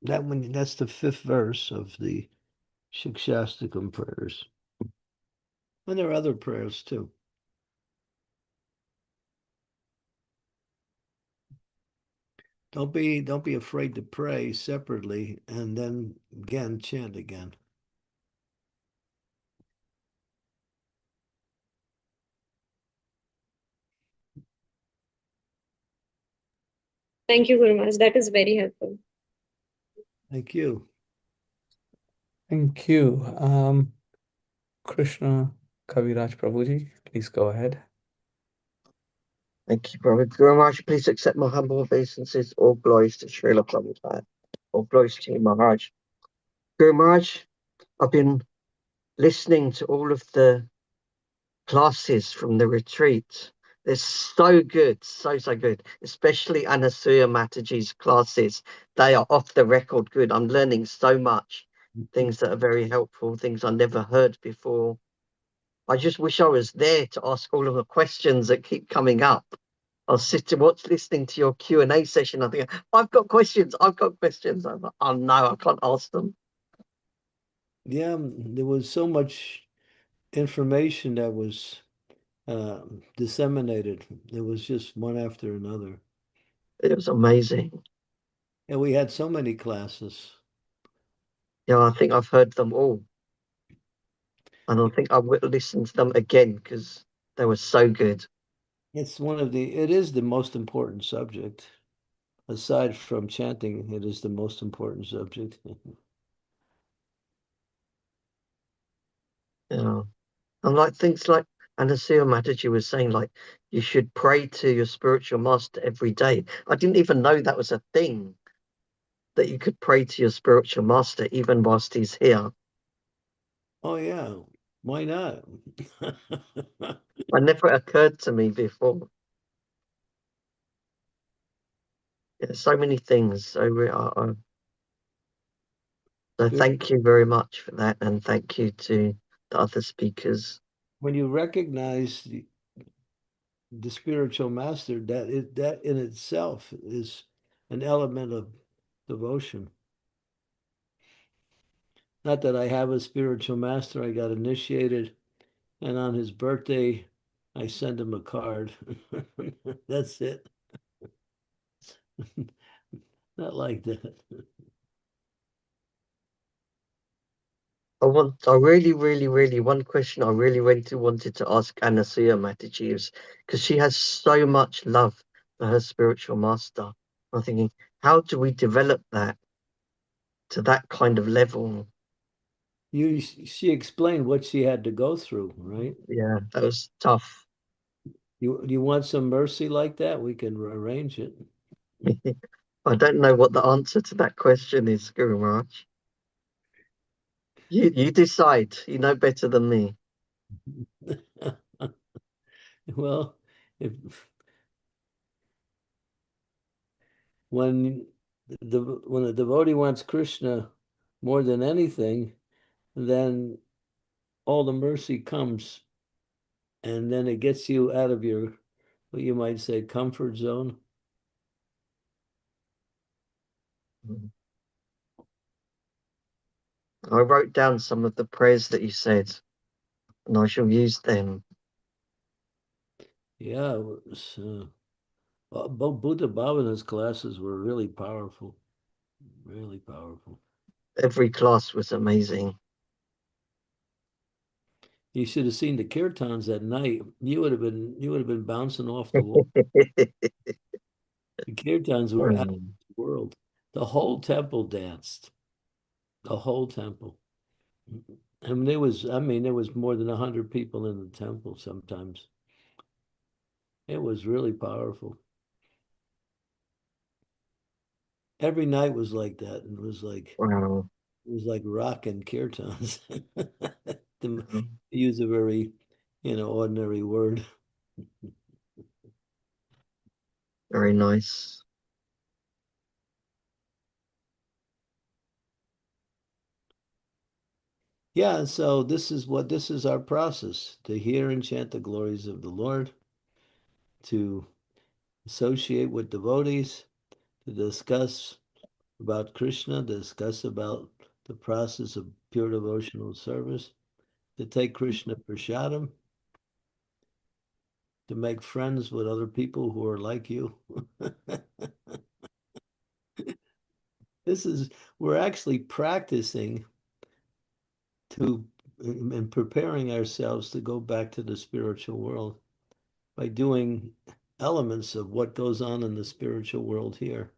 That's the fifth verse of the Shikshastakam prayers. And there are other prayers too. Don't be afraid to pray separately and then again chant again. Thank you, Guru Maharaj. That is very helpful. Thank you. Thank you. Krishna Kaviraj Prabhuji, please go ahead. Thank you, Brother. Guru Maharaj, please accept my humble obeisances. All glories to Srila Prabhupada. All glories to you, Maharaj. Guru Maharaj, I've been listening to all of the classes from the retreat. They're so good, so good, especially Anasuya Mataji's classes. They are off the record good. I'm learning so much, things that are very helpful, things I never heard before. I just wish I was there to ask all of the questions that keep coming up. I'll sit and watch listening to your Q&A session. I think, I've got questions. I'm like, oh no, I can't ask them. Yeah, there was so much information that was disseminated. It was just one after another. It was amazing. And we had so many classes. Yeah, I think I've heard them all. And I think I will listen to them again because they were so good. It is the most important subject. Aside from chanting, it is the most important subject. Yeah. And like things like Anasuya Mataji was saying, like you should pray to your spiritual master every day. I didn't even know that was a thing, that you could pray to your spiritual master even whilst he's here. Oh yeah, why not? It never occurred to me before. Yeah, so many things. So So thank you very much for that, and thank you to the other speakers. When you recognize the spiritual master, that in itself is an element of devotion. Not that I have a spiritual master. I got initiated, and on his birthday, I send him a card. That's it. Not like that. One question I really wanted to ask Anasuya Mataji, because she has so much love for her spiritual master. I'm thinking, how do we develop that to that kind of level? She explained what she had to go through, right? Yeah, that was tough. You want some mercy like that? We can arrange it. I don't know what the answer to that question is, Guru Maharaj. You decide. You know better than me. Well, when a devotee wants Krishna more than anything, then all the mercy comes, and then it gets you out of your, what you might say, comfort zone. I wrote down some of the prayers that you said, and I shall use them. Yeah, it was, both Buddha Bhavana's classes were really powerful, really powerful. Every class was amazing. You should have seen the kirtans at night. You would have been bouncing off the wall. The kirtans were out of this world. The whole temple danced. The whole temple. And there was more than 100 people in the temple sometimes. It was really powerful. Every night was like that. It was like Wow. it was like rock and kirtans. To use a very, ordinary word. Very nice. Yeah, so this is our process, to hear and chant the glories of the Lord, to associate with devotees, to discuss about Krishna, discuss about the process of pure devotional service, to take Krishna prasadam, to make friends with other people who are like you. We're actually practicing to and preparing ourselves to go back to the spiritual world by doing elements of what goes on in the spiritual world here.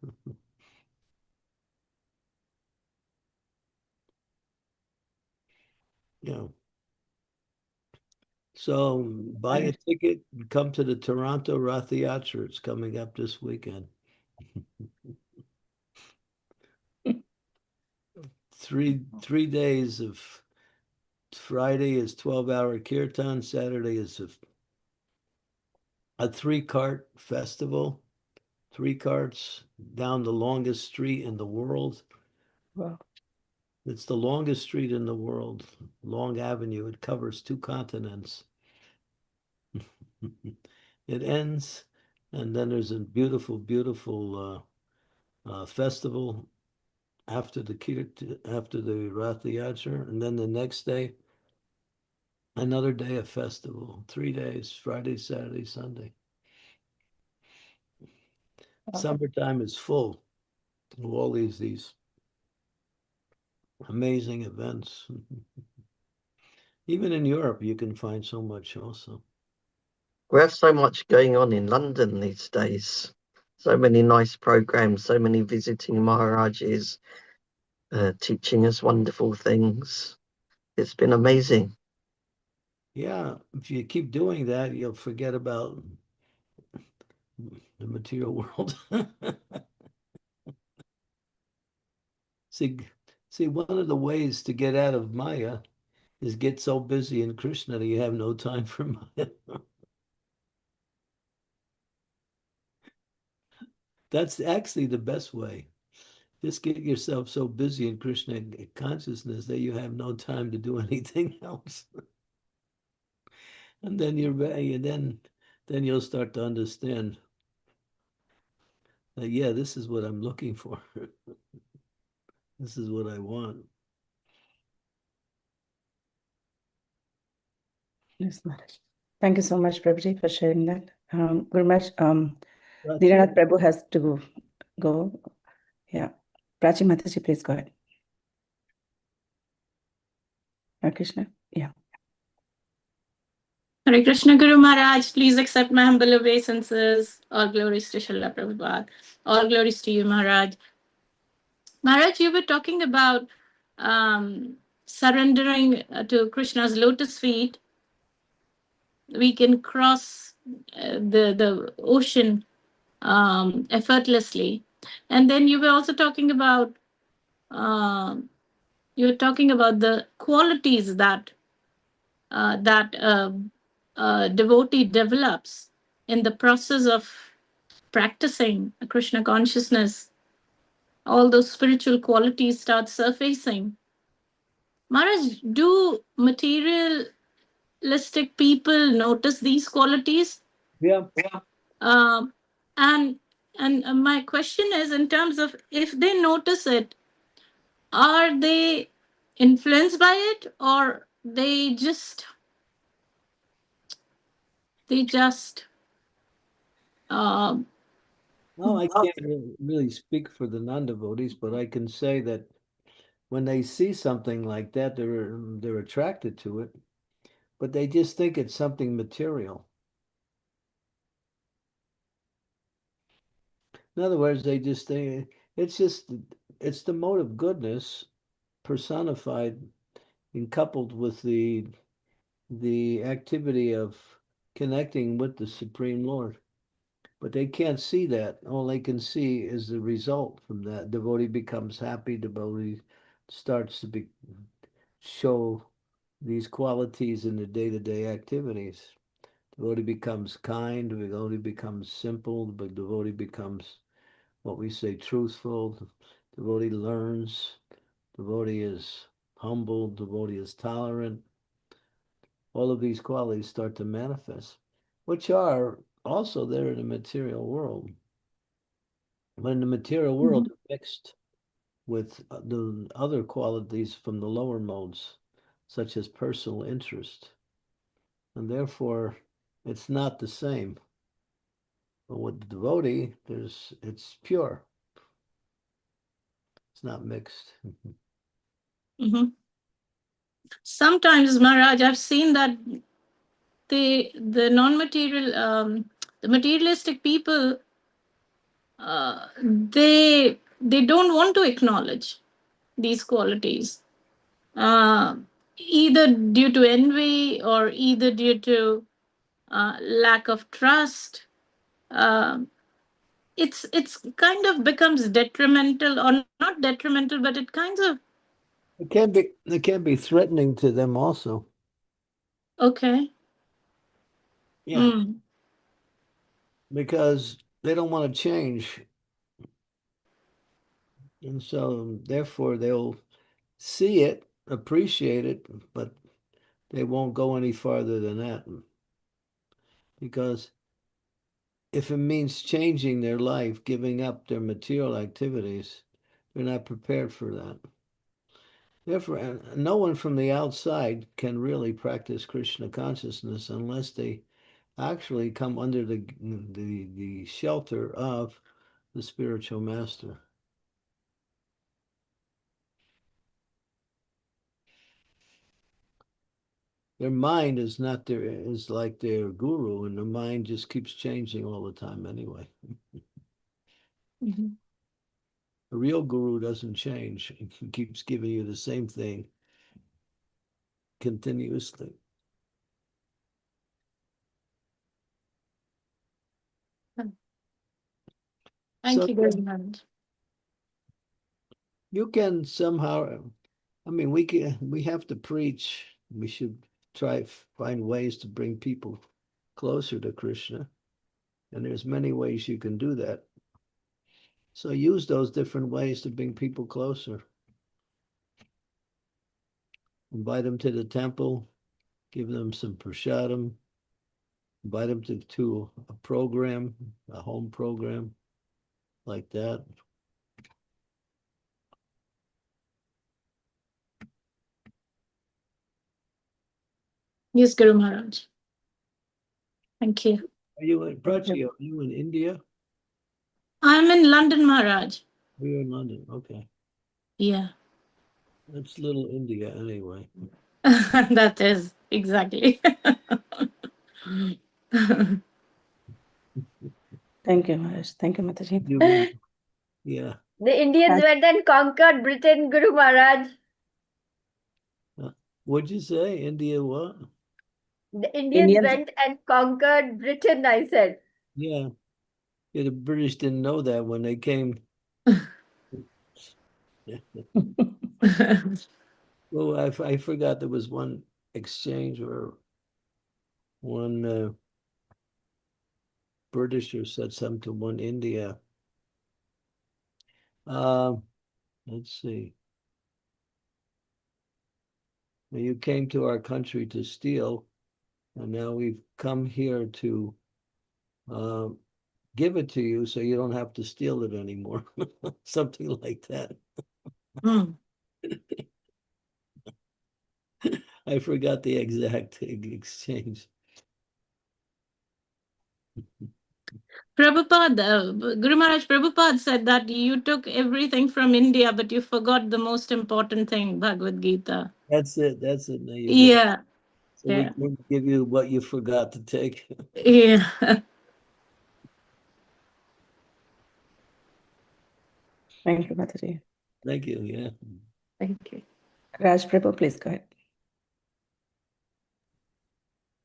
Yeah. So buy a ticket, come to the Toronto Rath Yatra. It's coming up this weekend. 3 days of Friday is 12-hour kirtan. Saturday is a 3-cart festival. 3 carts down the longest street in the world. Wow. It's the longest street in the world, long avenue. It covers 2 continents. It ends, and then there's a beautiful, beautiful festival after the Rath Yatra, and then the next day, another day of festival. 3 days: Friday, Saturday, Sunday. Summertime is full of all these amazing events. Even in Europe, you can find so much also. We have so much going on in London these days. So many nice programs, so many visiting Maharajas teaching us wonderful things. It's been amazing. Yeah, if you keep doing that, you'll forget about the material world. see, one of the ways to get out of Maya is get so busy in Krishna that you have no time for Maya. That's actually the best way. just get yourself so busy in Krishna consciousness that you have no time to do anything else. And then then you'll start to understand that, yeah, this is what I'm looking for. This is what I want. Yes, Maharaj. Thank you so much, Prabhuji, for sharing that. Guru Maharaj, Prachi, Dinanath Prabhu has to go. Yeah. Prachi Mataji, please go ahead. Hare Krishna. Yeah. Hare Krishna Guru Maharaj, please accept my humble obeisances. All glories to Srila Prabhupada. All glories to you, Maharaj. Maharaj, you were talking about surrendering to Krishna's lotus feet. We can cross the ocean effortlessly. And then you were also talking about the qualities that devotee develops in the process of practicing Krishna consciousness. All those spiritual qualities start surfacing. Maharaj, do materialistic people notice these qualities? yeah. Um, and my question is, in terms of if they notice it, are they influenced by it, or they just um, No, I can't really speak for the non-devotees, but I can say that when they see something like that, they're attracted to it, but they just think it's something material. In other words, they just think it's the mode of goodness personified and coupled with the activity of connecting with the Supreme Lord. But they can't see that. All they can see is the result from that. Devotee becomes happy. Devotee starts to show these qualities in the day-to-day activities. Devotee becomes kind. Devotee becomes simple. But devotee becomes what we say truthful. Devotee learns. Devotee is humble. Devotee is tolerant. All of these qualities start to manifest, which are also there in the material world. But in the material world, mixed with the other qualities from the lower modes, such as personal interest. And therefore, it's not the same. But with the devotee, it's pure. It's not mixed. Mhm. Sometimes, Maharaj, I've seen that the non-material, the materialistic people, they don't want to acknowledge these qualities, uh, either due to envy or either due to lack of trust. Um it's kind of becomes detrimental, or not detrimental, but it kind of It can be threatening to them also. okay. Yeah. Mm. Because they don't want to change. And so therefore they'll see it, appreciate it, but they won't go any farther than that. Because if it means changing their life, giving up their material activities, they're not prepared for that. Therefore, no one from the outside can really practice Krishna consciousness unless they actually come under the shelter of the spiritual master. Their mind is not their is like their guru, and the mind just keeps changing all the time anyway. Mhm. A real guru doesn't change. He keeps giving you the same thing continuously. Thank So you very much. you can somehow, I mean, we have to preach. We should try find ways to bring people closer to Krishna. And there's many ways you can do that. So use those different ways to bring people closer. Invite them to the temple, give them some prasadam, invite them to a program, a home program like that. Yes, Guru Maharaj. Thank you. Are you in Prachi? Are you in India? I'm in London, Maharaj. We're in London. Okay. Yeah. That's little India anyway. That is exactly. Thank you, Maharaj. Thank you, Mataji. Yeah. The Indians went and conquered Britain, Guru Maharaj. What'd you say? India what? The Indians went and conquered Britain, I said. Yeah. The British didn't know that when they came. Well, I forgot there was one exchange where one Britisher said something to one India. Let's see. Well, you came to our country to steal, and now we've come here to give it to you so you don't have to steal it anymore. Something like that. I forgot the exact exchange. Prabhupada, Guru Maharaj Prabhupada said that you took everything from India, but you forgot the most important thing, Bhagavad Gita. That's it. That's it. There you go. Yeah. So we can give you what you forgot to take. Yeah. Thank you, Mataji. Thank you. Yeah. Thank you. Raj Prabhu, please go ahead.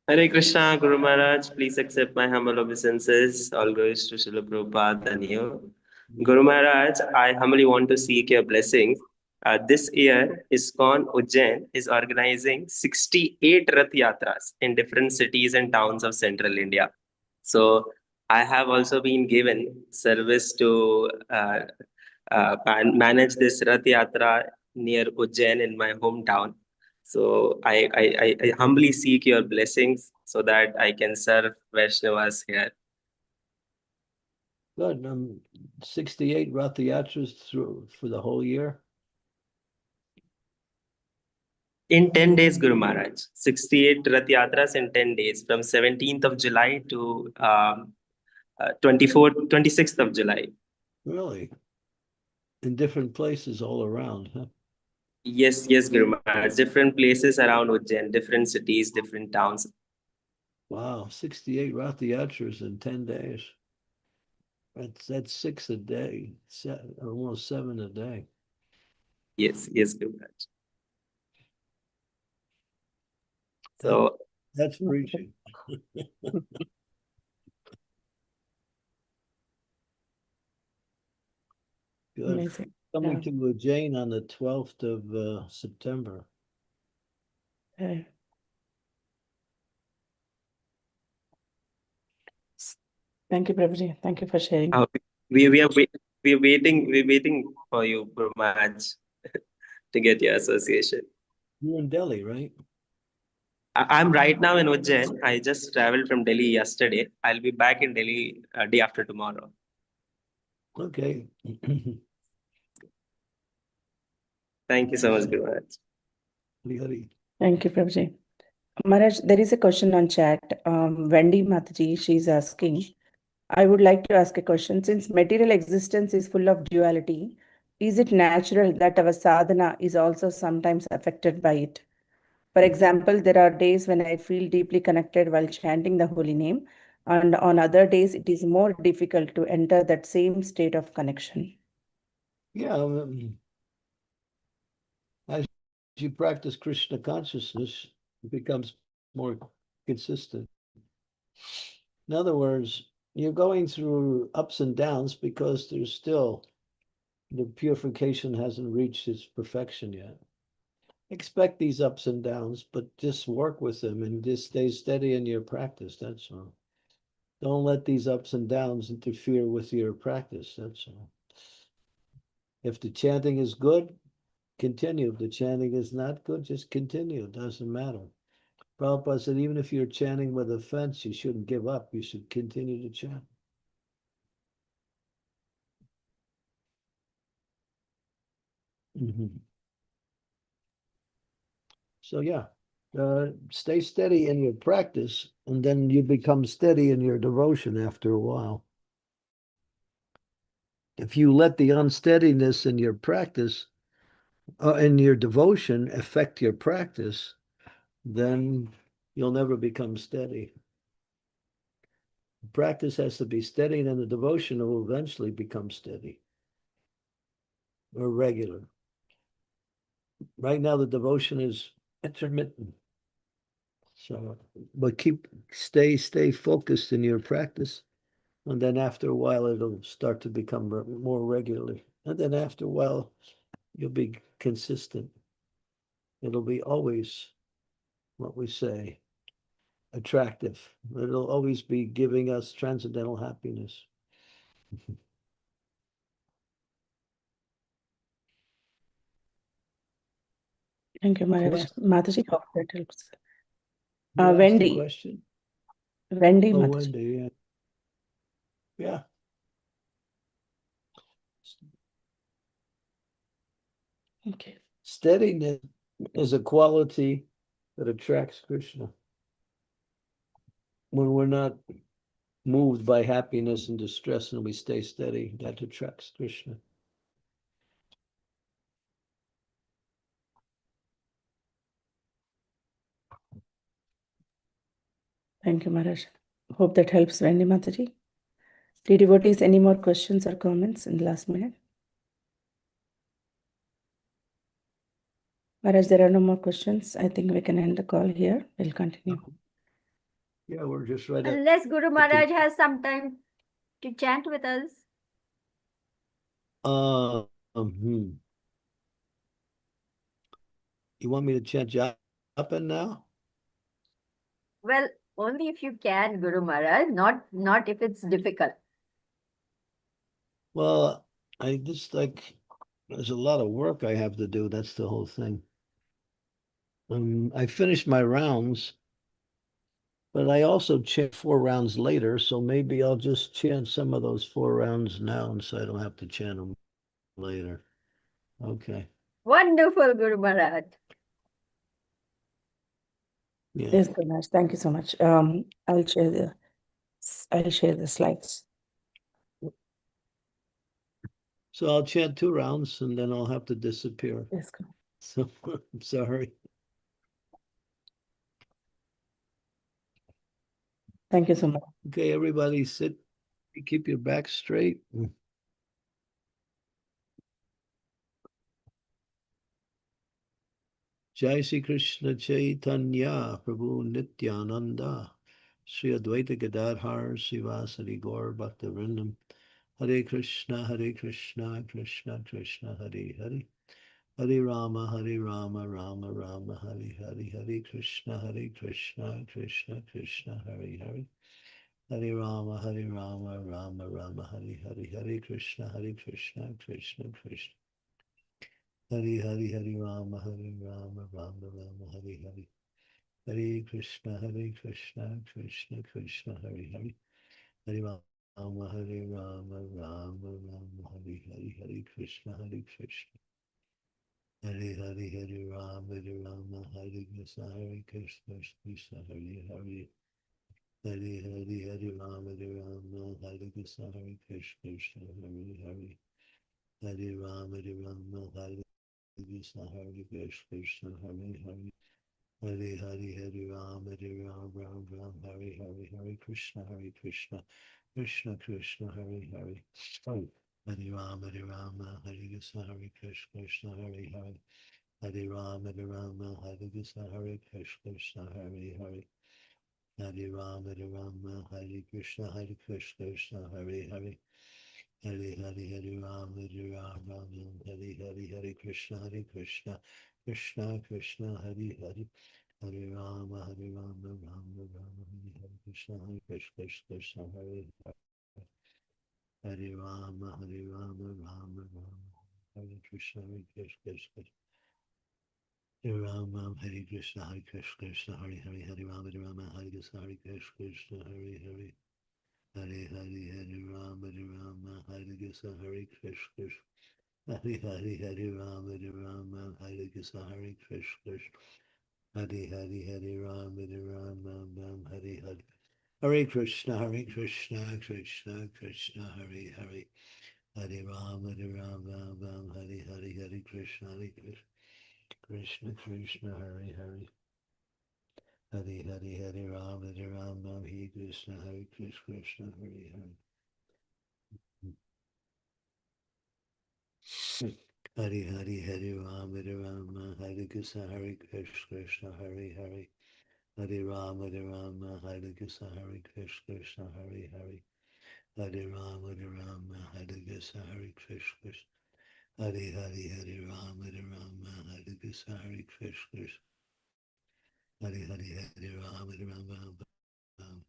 Hare Krishna, Guru Maharaj, please accept my humble obeisances. All glories to Srila Prabhupada and you. Guru Maharaj, I humbly want to seek your blessings. This year, ISKCON Ujjain is organizing 68 Rath Yatras in different cities and towns of central India. So I have also been given service to manage this Rath Yatra near Ujjain in my hometown. So I humbly seek your blessings so that I can serve Vaishnavas here. Good. 68 Rath Yatras for the whole year. In 10 days, Guru Maharaj. 68 Rath Yatras in 10 days, from 17th of July to 26th of July. Really? In different places all around, huh? Yes, Guru Maharaj. Different places around Ujjain, different cities, different towns. Wow, 68 Rath Yatras in 10 days. That's 6 a day, almost 7 a day. Yes, Guru Maharaj. So that's preaching. Good. Amazing. Coming to Ujjain on the 12th of September. Okay. Thank you, Prabhuji. Thank you for sharing. We're waiting for you, Guru Maharaj, to get your association. You're in Delhi, right? I'm right now in Ujjain. I just traveled from Delhi yesterday. I'll be back in Delhi day after tomorrow. Okay. Thank you so much, Guru Maharaj. Thank you, Prabhuji. Maharaj, there is a question on chat. Wendy Mataji, she's asking, I would like to ask a question. Since material existence is full of duality, is it natural that our sadhana is also sometimes affected by it? For example, there are days when I feel deeply connected while chanting the holy name, and on other days it is more difficult to enter that same state of connection. Yeah. As you practice Krishna consciousness, it becomes more consistent. In other words, you're going through ups and downs because there's still the purification hasn't reached its perfection yet. Expect these ups and downs, but just work with them and just stay steady in your practice. That's all. Don't let these ups and downs interfere with your practice. That's all. If the chanting is good, continue. If the chanting is not good, just continue. It doesn't matter. Prabhupada said, even if you're chanting with offense, you shouldn't give up. You should continue to chant. So yeah, stay steady in your practice, and then you become steady in your devotion after a while. If you let the unsteadiness in your practice, in your devotion, affect your practice, then you'll never become steady. Practice has to be steady, and then the devotion will eventually become steady or regular. Right now, the devotion is intermittent. So, but stay focused in your practice, and then after a while, it'll start to become more regular. And then after a while, you'll be consistent. It'll be always what we say, attractive. It'll always be giving us transcendental happiness. Thank you, Maharaj. Mataji, hope that helps. You asked a Wendy. question? Wendy, Oh, Mataji. Wendy, yeah. Yeah. Okay. Steadiness is a quality that attracts Krishna. When we're not moved by happiness and distress and we stay steady, that attracts Krishna. Thank you, Maharaj. Hope that helps, Wendy Mataji. Dear devotees, any more questions or comments in the last minute? Maharaj, there are no more questions. I think we can end the call here. We'll continue. Yeah, we're just right at. Unless Guru Maharaj has some time to chant with us. You want me to chant japa now? Well, only if you can, Guru Maharaj, not if it's difficult. Well, I just there's a lot of work I have to do. That's the whole thing. I finished my rounds, but I also chant 4 rounds later, so maybe I'll just chant some of those 4 rounds now, and so I don't have to chant them later. Okay. Wonderful, Guru Maharaj. Yeah. Yes, Guru Maharaj. Thank you so much. I'll share the slides. So I'll chant 2 rounds, and then I'll have to disappear. Yes, Guru. So I'm sorry. Thank you so much. Okay, everybody sit. Keep your back straight. Jai Sri Krishna Chaitanya Prabhu Nityananda Sri Advaita Gadadhar Sivasari Gaur Bhaktavrindam Hare Krishna Krishna Krishna Hare Hare Hare Rama Rama Rama Hare Hare Hare Krishna Krishna Krishna Hare Hare Hare Rama Rama Rama Hare Hare Hare Krishna Krishna Krishna Hare Rama Rama Rama Hare Hare Hare Krishna Krishna Krishna Hare Hare Hare Rama Rama Rama Hare Hare Hare Krishna Hare Rama Hare Krishna Krishna Hare Hare Hare Rama Hare Krishna Krishna Hare Hare Hare Rama Hare Krishna Krishna Hare Hare Hare Rama Ram Hare Hare Krishna Krishna Krishna Hare Hare Hare Rama Hare Krishna Krishna Hare Hare Hare Rama Hare Krishna Krishna Hare Hare Hare Rama Hare Krishna Krishna Hare Hare Hare Rama Hare Krishna Krishna Krishna Hare Hare Hare Rama Rama Hare Krishna Krishna Hare Hare Rama Rama Rama Hare Krishna, Hare Krishna. Hare Ram, Hare Krishna, Hare Krishna, Hare Hare, Hare Ram, Hare Krishna, Hare Krishna, Hare Hare. Hare Hare, Hare Ram, Hare Krishna, Hare Krishna. Hare Hare, Hare Ram, Hare Krishna, Hare Krishna. Hare Hare, Hare Ram, Hare Hare. Hare Krishna, Krishna Krishna, Hare Hare. Hare Ram, Hare Hare, Hare Krishna, Krishna Krishna, Hare Hare. Hare Hare, Hare Ram, Hare Krishna, Krishna Hare Hare. Hare Hare, Hare Ram, Hare Krishna, Krishna Hare Hare. Hare Ram, Hare Krishna, Krishna Hare Hare. Hare Ram, Hare Krishna, Krishna. Hare Hare, Hare Ram, Hare Krishna, Krishna. Hare Hare, Hare Ram,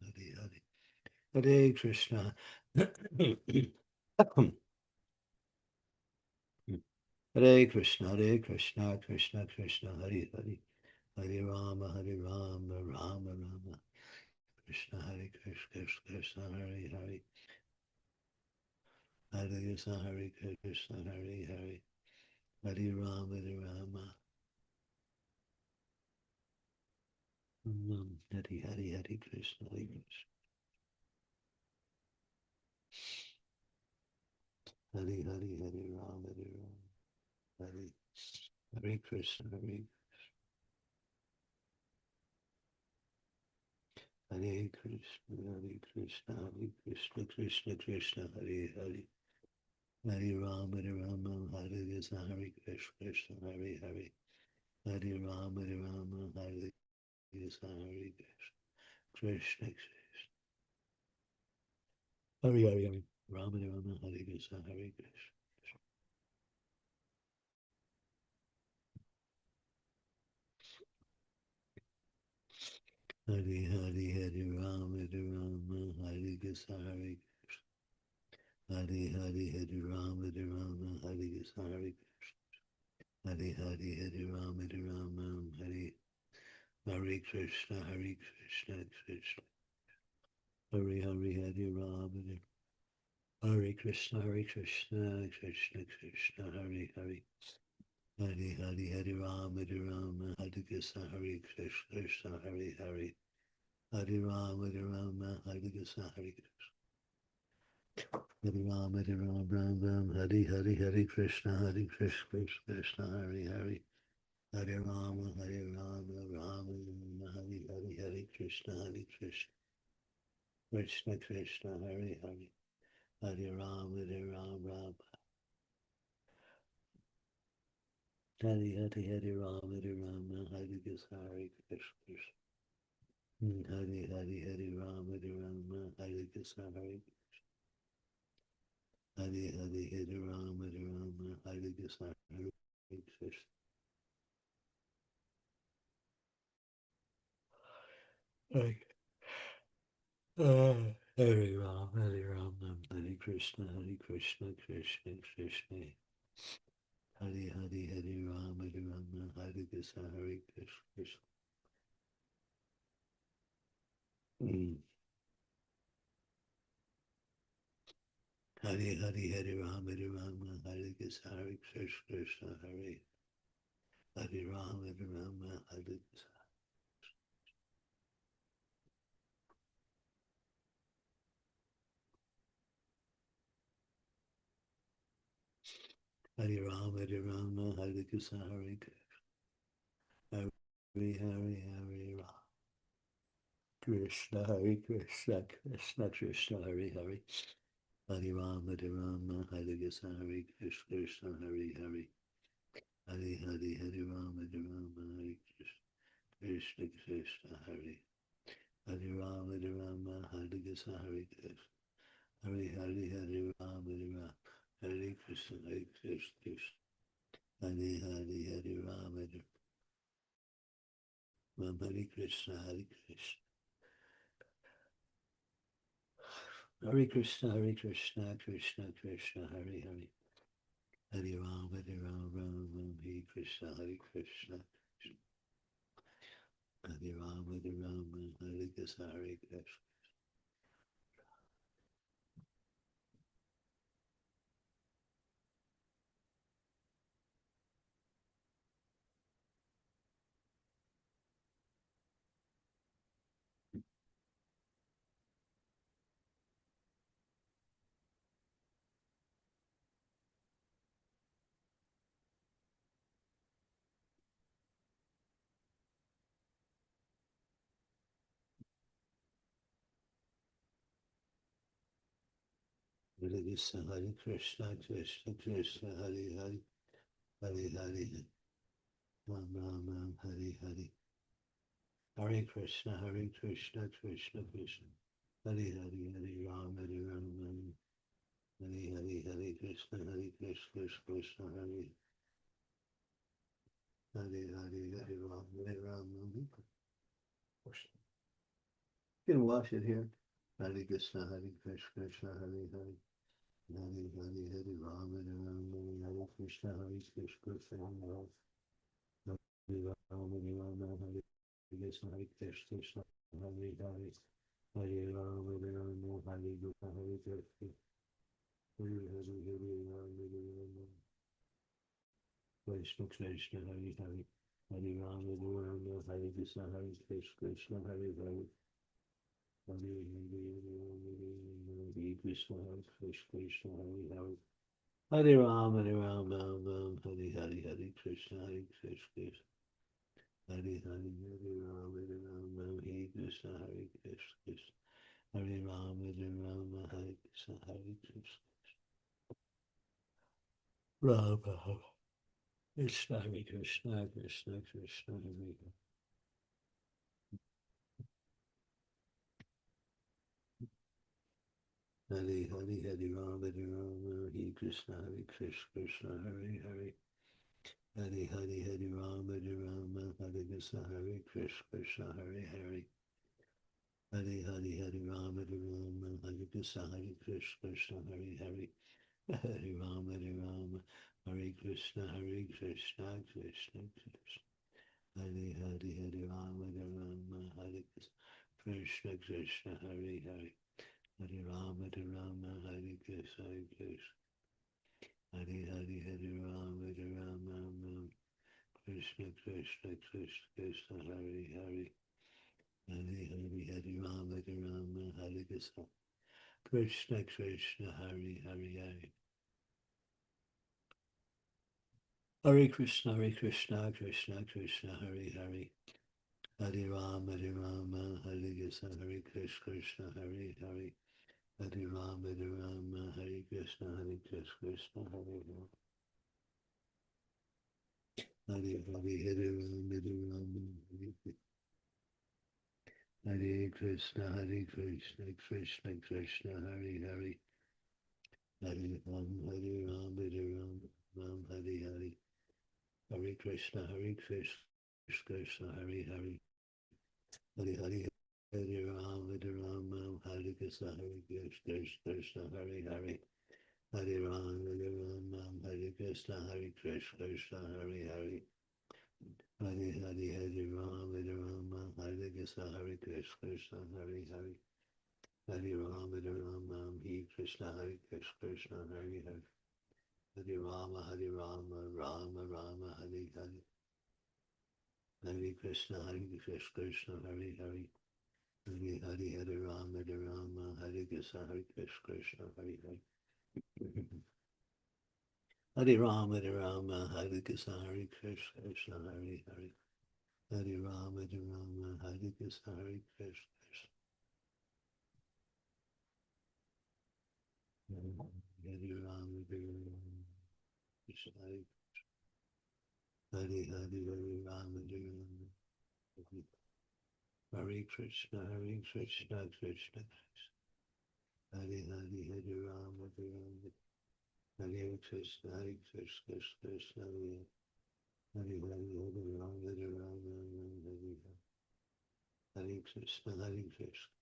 Hare Hare. Hare Krishna. Hare Krishna, Krishna Krishna, Hare Hare. Hare Rama, Rama. Krishna, Hare Krishna, Hare Hare. Hare Krishna, Hare Hare. Hare Rama, Hare Hare, Hare Krishna, Hare Krishna. Hare Hare, Hare Rama, Hare Hare Krishna, Hare Krishna, Krishna Krishna, Hare Hare. Hare Ram, Hare Krishna, Krishna, Hare Hare. Hare Ram, Hare Krishna, Krishna Krishna. Hare Hare, Ram, Hare Krishna, Hare Krishna. Hare Hare, Hare Ram, Hare Krishna, Hare Krishna. Hare Hare, Hare Ram, Hare Krishna, Hare Krishna. Hare Hare, Hare Ram, Hare Krishna, Krishna Krishna. Hare Hare, Hare Ram, Hare Krishna, Krishna Krishna, Hare Hare. Hare Hare, Hare Ram, Hare Krishna, Krishna Hare Hare. Hare Ram, Hare Krishna, Hare Krishna. Hare Ram, Hare Hare, Hare Krishna, Krishna Hare Hare. Hare Ram, Ram Hare Hare, Hare Krishna, Krishna Krishna, Hare Hare. Hare Ram, Ram. Hare Hare, Hare Ram, Hare Krishna, Krishna. Hare Hare, Hare Ram, Hare Krishna, Hare Hare Hare, Hare Ram, Hare Krishna, Hare Krishna. Hare Ram, Hare Krishna, Krishna Krishna. Hare Hare, Hare Ram, Hare Krishna, Hare Krishna. Hare Hare, Hare Ram, Hare Krishna, Hare Krishna, Hare Ram, Hare Krishna. Hare Ram, Hare Krishna, Hare Krishna. Hare Ram. Krishna, Hare Krishna, Krishna Krishna, Hare Hare. Hare Ram, Hare Krishna, Hare Krishna, Hare Hare. Hare Hare, Hare Ram, Hare Krishna, Krishna Krishna, Hare Hare Ram, Hare Krishna, Hare Krishna. Hare Hare, Hare Ram, Hare Krishna, Krishna. Hare Hare, Hare Ram, Hare Krishna, Hare Krishna. Hare Krishna, Krishna Krishna, Hare Hare. Hare Ram, Hare Ram, Ram Ram, Hare Krishna, Hare Krishna. Hare Ram, Hare Ram, Hare Krishna, Hare Krishna. Hare Krishna, Hare Krishna, Krishna Krishna, Hare Hare, Hare Hare, Ram Ram, Ram Hare Hare. Hare Krishna, Hare Krishna, Krishna Krishna, Hare Hare, Hare Ram, Hare Ram, Ram Hare Hare, Hare Krishna, Hare Krishna, Krishna Hare Hare, Hare Hare Ram, Hare Ram, Ram. You can wash it here. Hare Krishna, Hare Krishna, Krishna Hare Hare. Hare Hare, Hare Ram, Hare Ram, Hare Krishna, Hare Krishna, Krishna Hare Hare. Hare Ram, Hare Ram, Hare Krishna, Hare Krishna, Krishna Hare Hare. Hare Ram, Hare Ram, Hare Krishna, Hare Krishna. Hare Hare, Hare Ram, Hare Ram. Krishna Krishna, Hare Hare. Hare Ram, Hare Ram, Hare Krishna, Hare Krishna, Krishna Hare Hare. Hare Krishna, Hare Krishna, Hare Hare. Hare Ram, Hare Ram, Ram Ram, Hare Hare, Hare Krishna, Hare Krishna, Hare Hare, Hare Ram, Hare Ram, Ram Hare Krishna, Hare Krishna, Hare Ram, Hare Ram, Hare Krishna, Hare Krishna, Ram Ram, Krishna, Hare Krishna, Krishna Krishna, Hare Hare. Hare Hare, Hare Ram, Hare Ram, Hare Krishna, Hare Krishna, Krishna Hare Hare. Hare Hare, Hare Ram, Hare Ram, Hare Krishna, Hare Krishna, Krishna Hare Hare. Hare Hare, Hare Ram, Hare Ram, Hare Krishna, Hare Krishna, Krishna Hare Hare. Hare Ram, Hare Ram, Hare Krishna, Hare Krishna, Krishna Krishna. Hare Hare, Hare Ram, Hare Ram, Hare Krishna, Krishna Hare Hare. Hare Ram, Hare Ram, Hare Krishna, Hare Krishna. Hare Hare, Hare Ram, Hare Ram, Ram Krishna, Krishna, Krishna Krishna Hare Hare. Hare Hare, Hare Ram, Hare Ram, Hare Krishna, Krishna Krishna Hare Hare. Hare Krishna, Hare Krishna, Krishna Krishna Hare Hare. Hare Ram, Hare Ram, Hare Krishna, Hare Krishna, Krishna Hare Hare. Hare Ram, Hare Ram, Hare Krishna, Hare Krishna, Krishna Hare Hare. Hare Hare, Hare Ram, Hare Ram, Hare Krishna, Hare Krishna, Krishna Krishna Hare Hare. Hare Ram, Hare Ram, Hare Ram, Ram Hare Hare. Hare Krishna, Hare Krishna, Krishna Hare Hare. Hare Hare, Hare Ram, Hare Ram, Hare Krishna, Hare Krishna, Krishna Hare Hare. Hare Ram, Hare Ram, Hare Krishna, Hare Krishna, Krishna Hare Hare. Hare Hare, Hare Ram, Hare Ram, Hare Krishna, Hare Krishna, Krishna Hare Hare. Hare Ram, Hare Ram, Hare Krishna, Hare Krishna, Krishna Hare Hare. Hare Rama, Hare Rama, Rama Rama, Hare Hare. Hare Krishna, Hare Krishna, Krishna Hare Hare. Hare Hare, Hare Rama, Hare Rama, Hare Krishna, Hare Krishna, Krishna Hare Hare. Hare Rama, Hare Rama, Hare Krishna, Hare Krishna, Krishna Hare Hare. Hare Rama, Hare Rama, Hare Krishna, Hare Krishna, Krishna. Hare Rama, Hare Rama, Krishna Hare. Hare Hare, Hare Rama, Hare Rama. Hare Krishna, Hare Krishna, Krishna Krishna. Hare Hare, Hare Rama, Hare Rama. Hare Krishna, Hare Krishna, Krishna Krishna, Hare Hare, Hare Rama, Hare Rama, Hare Hare. Hare Krishna, Hare Krishna.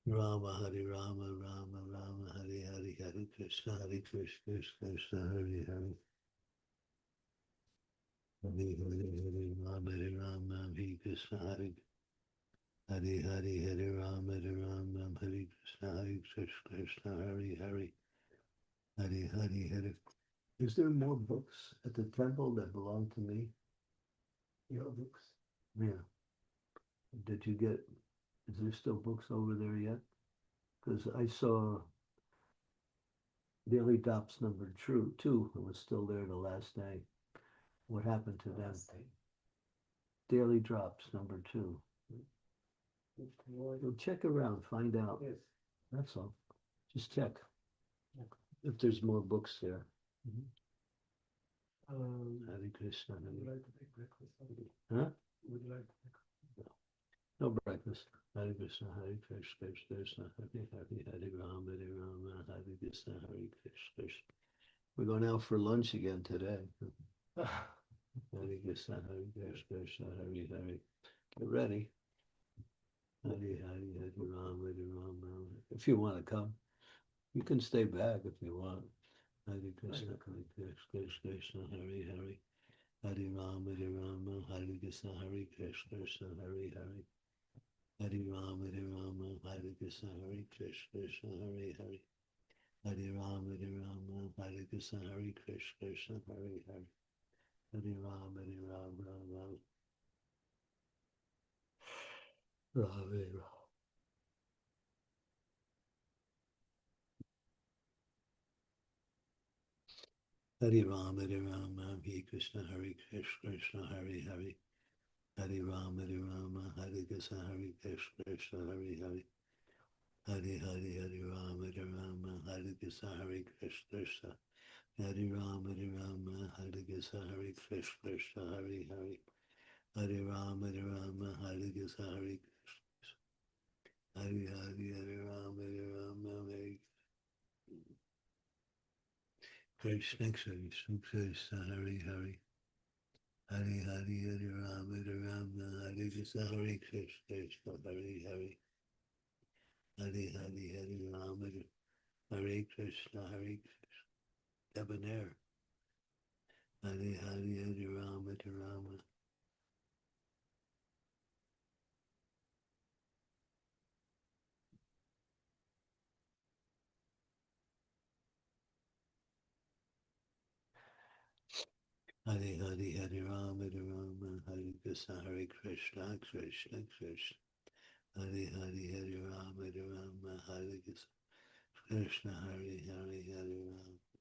Rama Hare Rama, Rama Rama Hare Hare, Hare Krishna, Krishna Hare Hare. Hare Rama, Hare Rama, Hare Krishna, Hare Hare Rama, Hare Krishna, Hare Hare. Hare Hare Hare. Is there more books at the temple that belong to me? Your books? Yeah. Did you get, is there still books over there yet? Because I saw Daily Drops number two, it was still there the last day. What happened to them? Daily Drops number 2. You'll check around, find out. Yes. That's all. Just check if there's more books there. Hare Krishna. Would you like to take breakfast? Huh? Would you like to take? No breakfast. Hare Krishna, Hare Krishna, Krishna, Hare Hare, Hare Rama, Hare Krishna, Hare Krishna. We're going out for lunch again today. Hare Krishna, Hare Krishna, Hare Hare. Get ready. Hare Hare, Hare Rama, Hare Rama. If you want to come, you can stay back if you want. Hare Krishna, Hare Krishna, Hare Hare. Hare Rama, Hare Krishna, Hare Krishna, Hare Hare. Hare Rama, Hare Krishna, Hare Krishna, Hare Hare. Hare Rama, Hare Krishna, Hare Krishna, Hare Hare. Hare Rama, Rama. Hare Rama, Hare Krishna, Hare Krishna, Hare Hare. Hare Rama, Hare Krishna, Hare Krishna, Hare Hare. Hare Hare Rama, Hare Krishna, Hare Krishna. Hare Rama, Hare Krishna, Hare Krishna, Hare Hare. Hare Rama, Hare Krishna, Hare Krishna. Hare Rama, Hare Krishna, Krishna, Hare Hare. Hare Rama, Hare Krishna, Hare Krishna, Hare Hare. Hare Rama, Hare Krishna, Hare Krishna. Debonair. Hare Rama, Rama. Hare Rama, Hare Krishna, Hare Krishna, Krishna, Krishna. Hare Rama, Hare Krishna, Krishna, Hare Hare, Hare Rama.